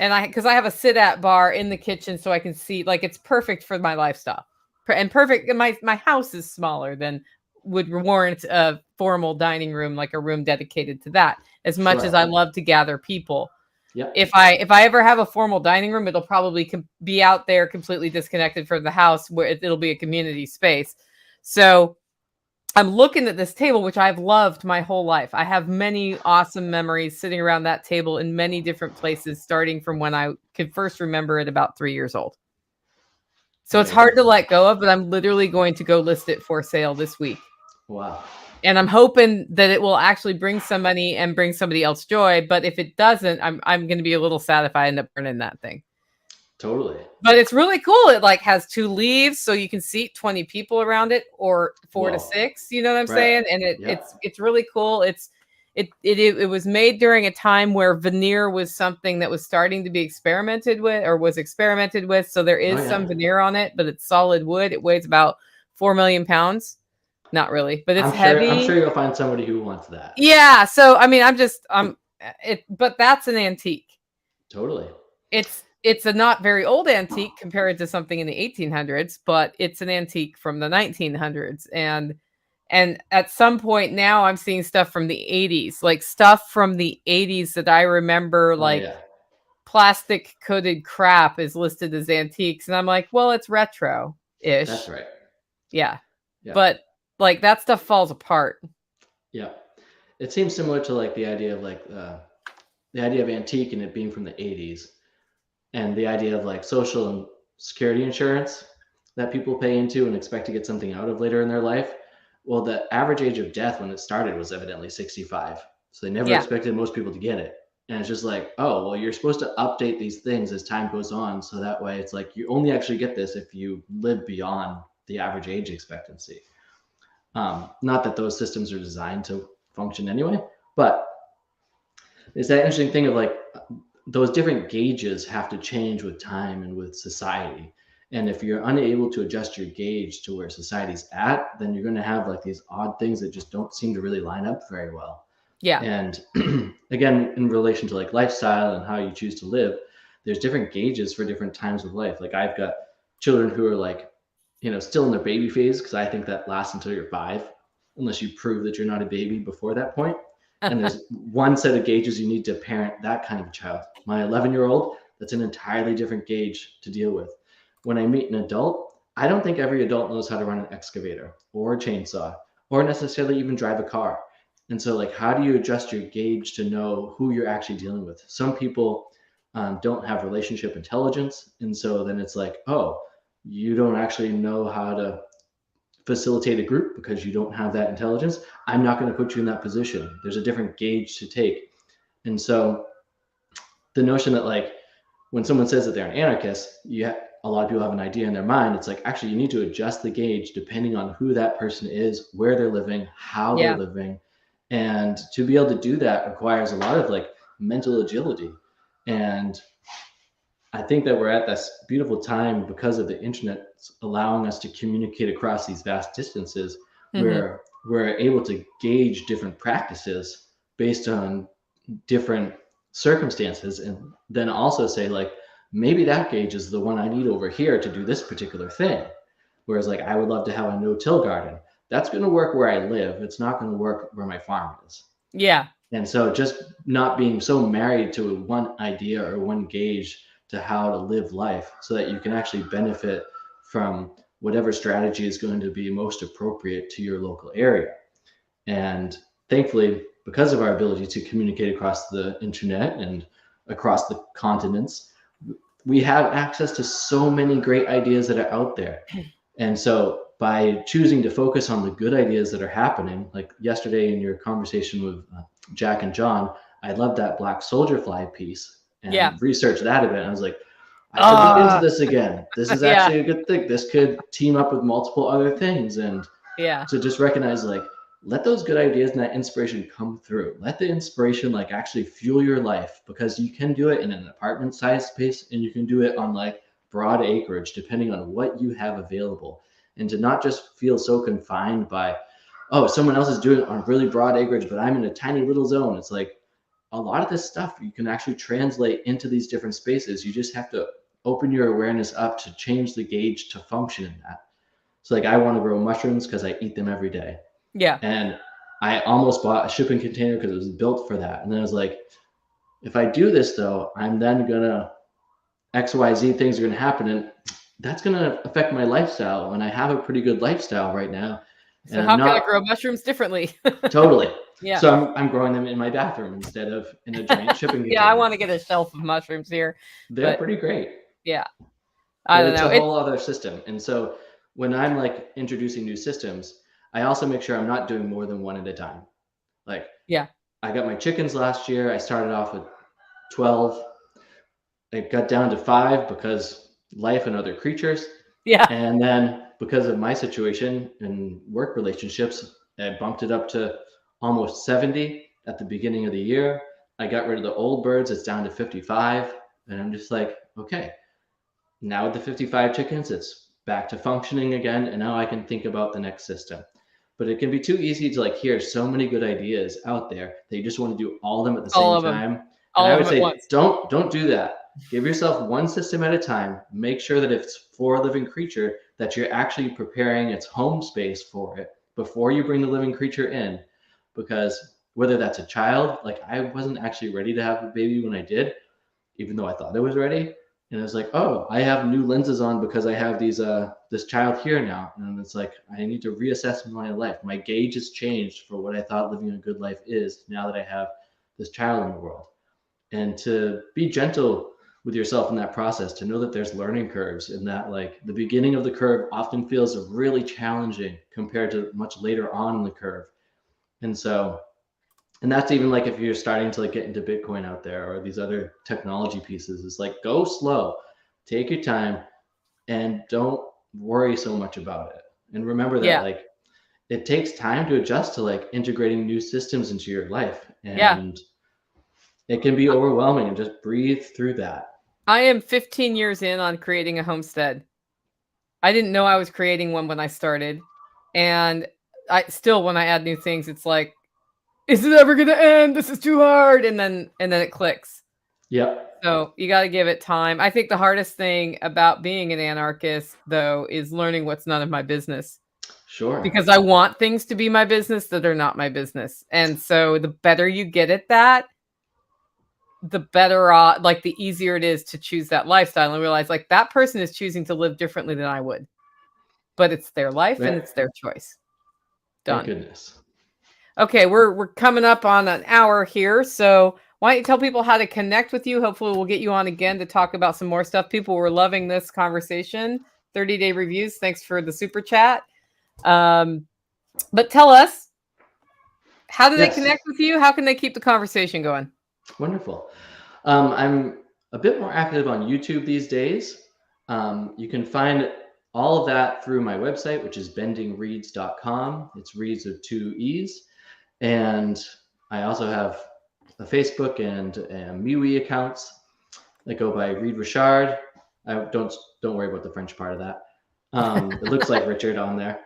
and because I have a sit-at bar in the kitchen, so I can see, like, it's perfect for my lifestyle, and perfect. My house is smaller than would warrant a formal dining room, like a room dedicated to that. As much as Sure. I love to gather people, Yep. if I ever have a formal dining room, it'll probably be out there completely disconnected from the house, where it'll be a community space. So I'm looking at this table, which I've loved my whole life. I have many awesome memories sitting around that table in many different places, starting from when I could first remember it about 3 years old. So it's hard Amazing. to let go of, but I'm literally going to go list it for sale this week. Wow. And I'm hoping that it will actually bring somebody and bring somebody else joy. But if it doesn't, I'm going to be a little sad if I end up burning that thing. Totally. But it's really cool. It like has 2 leaves, so you can seat 20 people around it, or 4 to Whoa. 6. You know what I'm Right. saying? And Yep. it's really cool. It was made during a time where veneer was something that was starting to be experimented with, or was experimented with. So there is Oh some yeah. veneer on it, but it's solid wood. It weighs about 4 million pounds. Not really, but it's I'm heavy. sure you'll find somebody who wants that. Yeah. So I mean, but that's an antique. Totally. It's a not very old antique compared to something in the 1800s, but it's an antique from the 1900s, and And at some point now I'm seeing stuff from the 80s, like stuff from the 80s that I remember, Oh like yeah, plastic coated crap is listed as antiques. And I'm like, well, it's retro that's ish. right. Yeah. Yeah, But like that stuff falls apart. yeah. It seems similar to like the idea of the idea of antique and it being from the 80s, and the idea of like social and security insurance that people pay into and expect to get something out of later in their life. Well, the average age of death when it started was evidently 65. So they never Yeah. expected most people to get it. And it's just like, oh, well, you're supposed to update these things as time goes on. So that way it's like you only actually get this if you live beyond the average age expectancy. Not that those systems are designed to function anyway, but it's that interesting thing of like those different gauges have to change with time and with society. And if you're unable to adjust your gauge to where society's at, then you're going to have like these odd things that just don't seem to really line up very well. Yeah. And again, in relation to like lifestyle and how you choose to live, there's different gauges for different times of life. Like I've got children who are like, still in their baby phase, because I think that lasts until you're 5, unless you prove that you're not a baby before that point. And there's one set of gauges you need to parent that kind of child. My 11-year-old, that's an entirely different gauge to deal with. When I meet an adult, I don't think every adult knows how to run an excavator or a chainsaw or necessarily even drive a car. And so, like, how do you adjust your gauge to know who you're actually dealing with? Some people don't have relationship intelligence. And so then it's like, oh, you don't actually know how to facilitate a group because you don't have that intelligence. I'm not going to put you in that position. There's a different gauge to take. And so the notion that like when someone says that they're an anarchist, a lot of people have an idea in their mind. It's like actually you need to adjust the gauge depending on who that person is, where they're living, how they're Yeah. living. And to be able to do that requires a lot of like mental agility. And I think that we're at this beautiful time because of the internet allowing us to communicate across these vast distances Hmm. where we're able to gauge different practices based on different circumstances and then also say like maybe that gauge is the one I need over here to do this particular thing. Whereas like I would love to have a no-till garden. That's going to work where I live. It's not going to work where my farm is. Yeah. And so just not being so married to one idea or one gauge to how to live life so that you can actually benefit from whatever strategy is going to be most appropriate to your local area. And thankfully, because of our ability to communicate across the internet and across the continents, we have access to so many great ideas that are out there. And so by choosing to focus on the good ideas that are happening, like yesterday in your conversation with Jack and John, I loved that black soldier fly piece Yeah. and researched that a bit. I was like, I should look into Uh, this again. This is yeah. actually a good thing. This could team up with multiple other things. And Yeah. to just recognize like, let those good ideas and that inspiration come through. Let the inspiration like actually fuel your life because you can do it in an apartment sized space and you can do it on like broad acreage depending on what you have available. And to not just feel so confined by, oh, someone else is doing it on really broad acreage, but I'm in a tiny little zone. It's like a lot of this stuff you can actually translate into these different spaces. You just have to open your awareness up to change the gauge to function in that. So like I want to grow mushrooms because I eat them every day. Yeah. And I almost bought a shipping container because it was built for that. And then I was like, if I do this though, I'm then gonna XYZ things are gonna happen and that's gonna affect my lifestyle. And I have a pretty good lifestyle right now. And So I'm how can I not grow mushrooms differently? totally. Yeah. So I'm growing them in my bathroom instead of in a giant shipping Yeah, I container. want to get a shelf of mushrooms here, They're but pretty great. yeah, I But don't it's know. a It's whole other system. And so when I'm like introducing new systems, I also make sure I'm not doing more than one at a time. Like yeah. I got my chickens last year. I started off with 12. It got down to 5 because life and other creatures. Yeah. And then because of my situation and work relationships, I bumped it up to almost 70 at the beginning of the year. I got rid of the old birds. It's down to 55. And I'm just like, okay, now with the 55 chickens, it's back to functioning again. And now I can think about the next system. But it can be too easy to like hear so many good ideas out there that you just want to do all of them at the All same of them. time. And All I of would them at say once. don't do that. Give yourself one system at a time. Make sure that if it's for a living creature, that you're actually preparing its home space for it before you bring the living creature in, because whether that's a child, like I wasn't actually ready to have a baby when I did, even though I thought I was ready. And it's like, oh, I have new lenses on because I have these this child here now. And it's like I need to reassess my life. My gauge has changed for what I thought living a good life is now that I have this child in the world. And to be gentle with yourself in that process, to know that there's learning curves, and that like the beginning of the curve often feels really challenging compared to much later on in the curve. And so, and that's even like if you're starting to like get into Bitcoin out there or these other technology pieces, it's like go slow, take your time, and don't worry so much about it. And remember that Yeah. like it takes time to adjust to like integrating new systems into your life, Yeah. and it can be overwhelming, and just breathe through that. I am 15 years in on creating a homestead. I didn't know I was creating one when I started. And I still, when I add new things, it's like, is it ever going to end? This is too hard. And then it clicks. Yep. So you got to give it time. I think the hardest thing about being an anarchist, though, is learning what's none of my business. Sure. Because I want things to be my business that are not my business. And so the better you get at that, the better like the easier it is to choose that lifestyle and realize like that person is choosing to live differently than I would. But it's their life and it's their choice. Done. Thank goodness. Okay, we're coming up on an hour here, so why don't you tell people how to connect with you? Hopefully we'll get you on again to talk about some more stuff. People were loving this conversation. 30-day reviews. Thanks for the super chat. But tell us, how do they connect with you? How can they keep the conversation going? Wonderful. I'm a bit more active on YouTube these days. You can find all of that through my website, which is bendingreads.com. It's reads with 2 E's. And I also have a Facebook and a MeWe accounts that go by Reed Richard. I don't worry about the French part of that. It looks like Richard on there.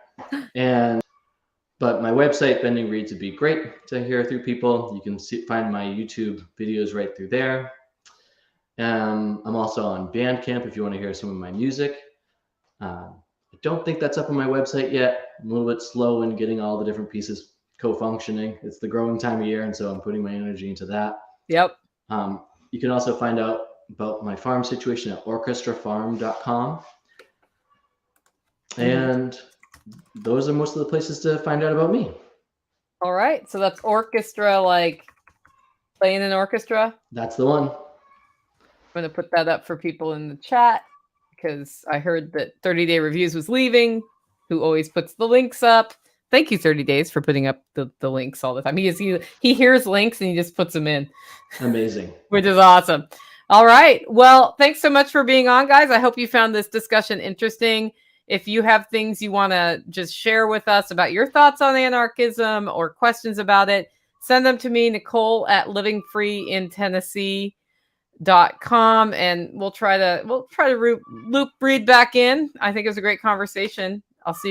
But my website, Bending Reads, would be great to hear through people. You can find my YouTube videos right through there. I'm also on Bandcamp if you want to hear some of my music. I don't think that's up on my website yet. I'm a little bit slow in getting all the different pieces co-functioning. It's the growing time of year, and so I'm putting my energy into that. Yep. You can also find out about my farm situation at orchestrafarm.com. And those are most of the places to find out about me. All right. So that's orchestra, like playing an orchestra? That's the one. I'm going to put that up for people in the chat because I heard that 30-day reviews was leaving, who always puts the links up. Thank you, 30 days, for putting up the links all the time. He hears links and he just puts them in. Amazing. Which is awesome. All right. Well, thanks so much for being on, guys. I hope you found this discussion interesting. If you have things you want to just share with us about your thoughts on anarchism or questions about it, send them to me, Nicole at livingfreeintennessee.com, and we'll try to loop Reed back in. I think it was a great conversation. I'll see you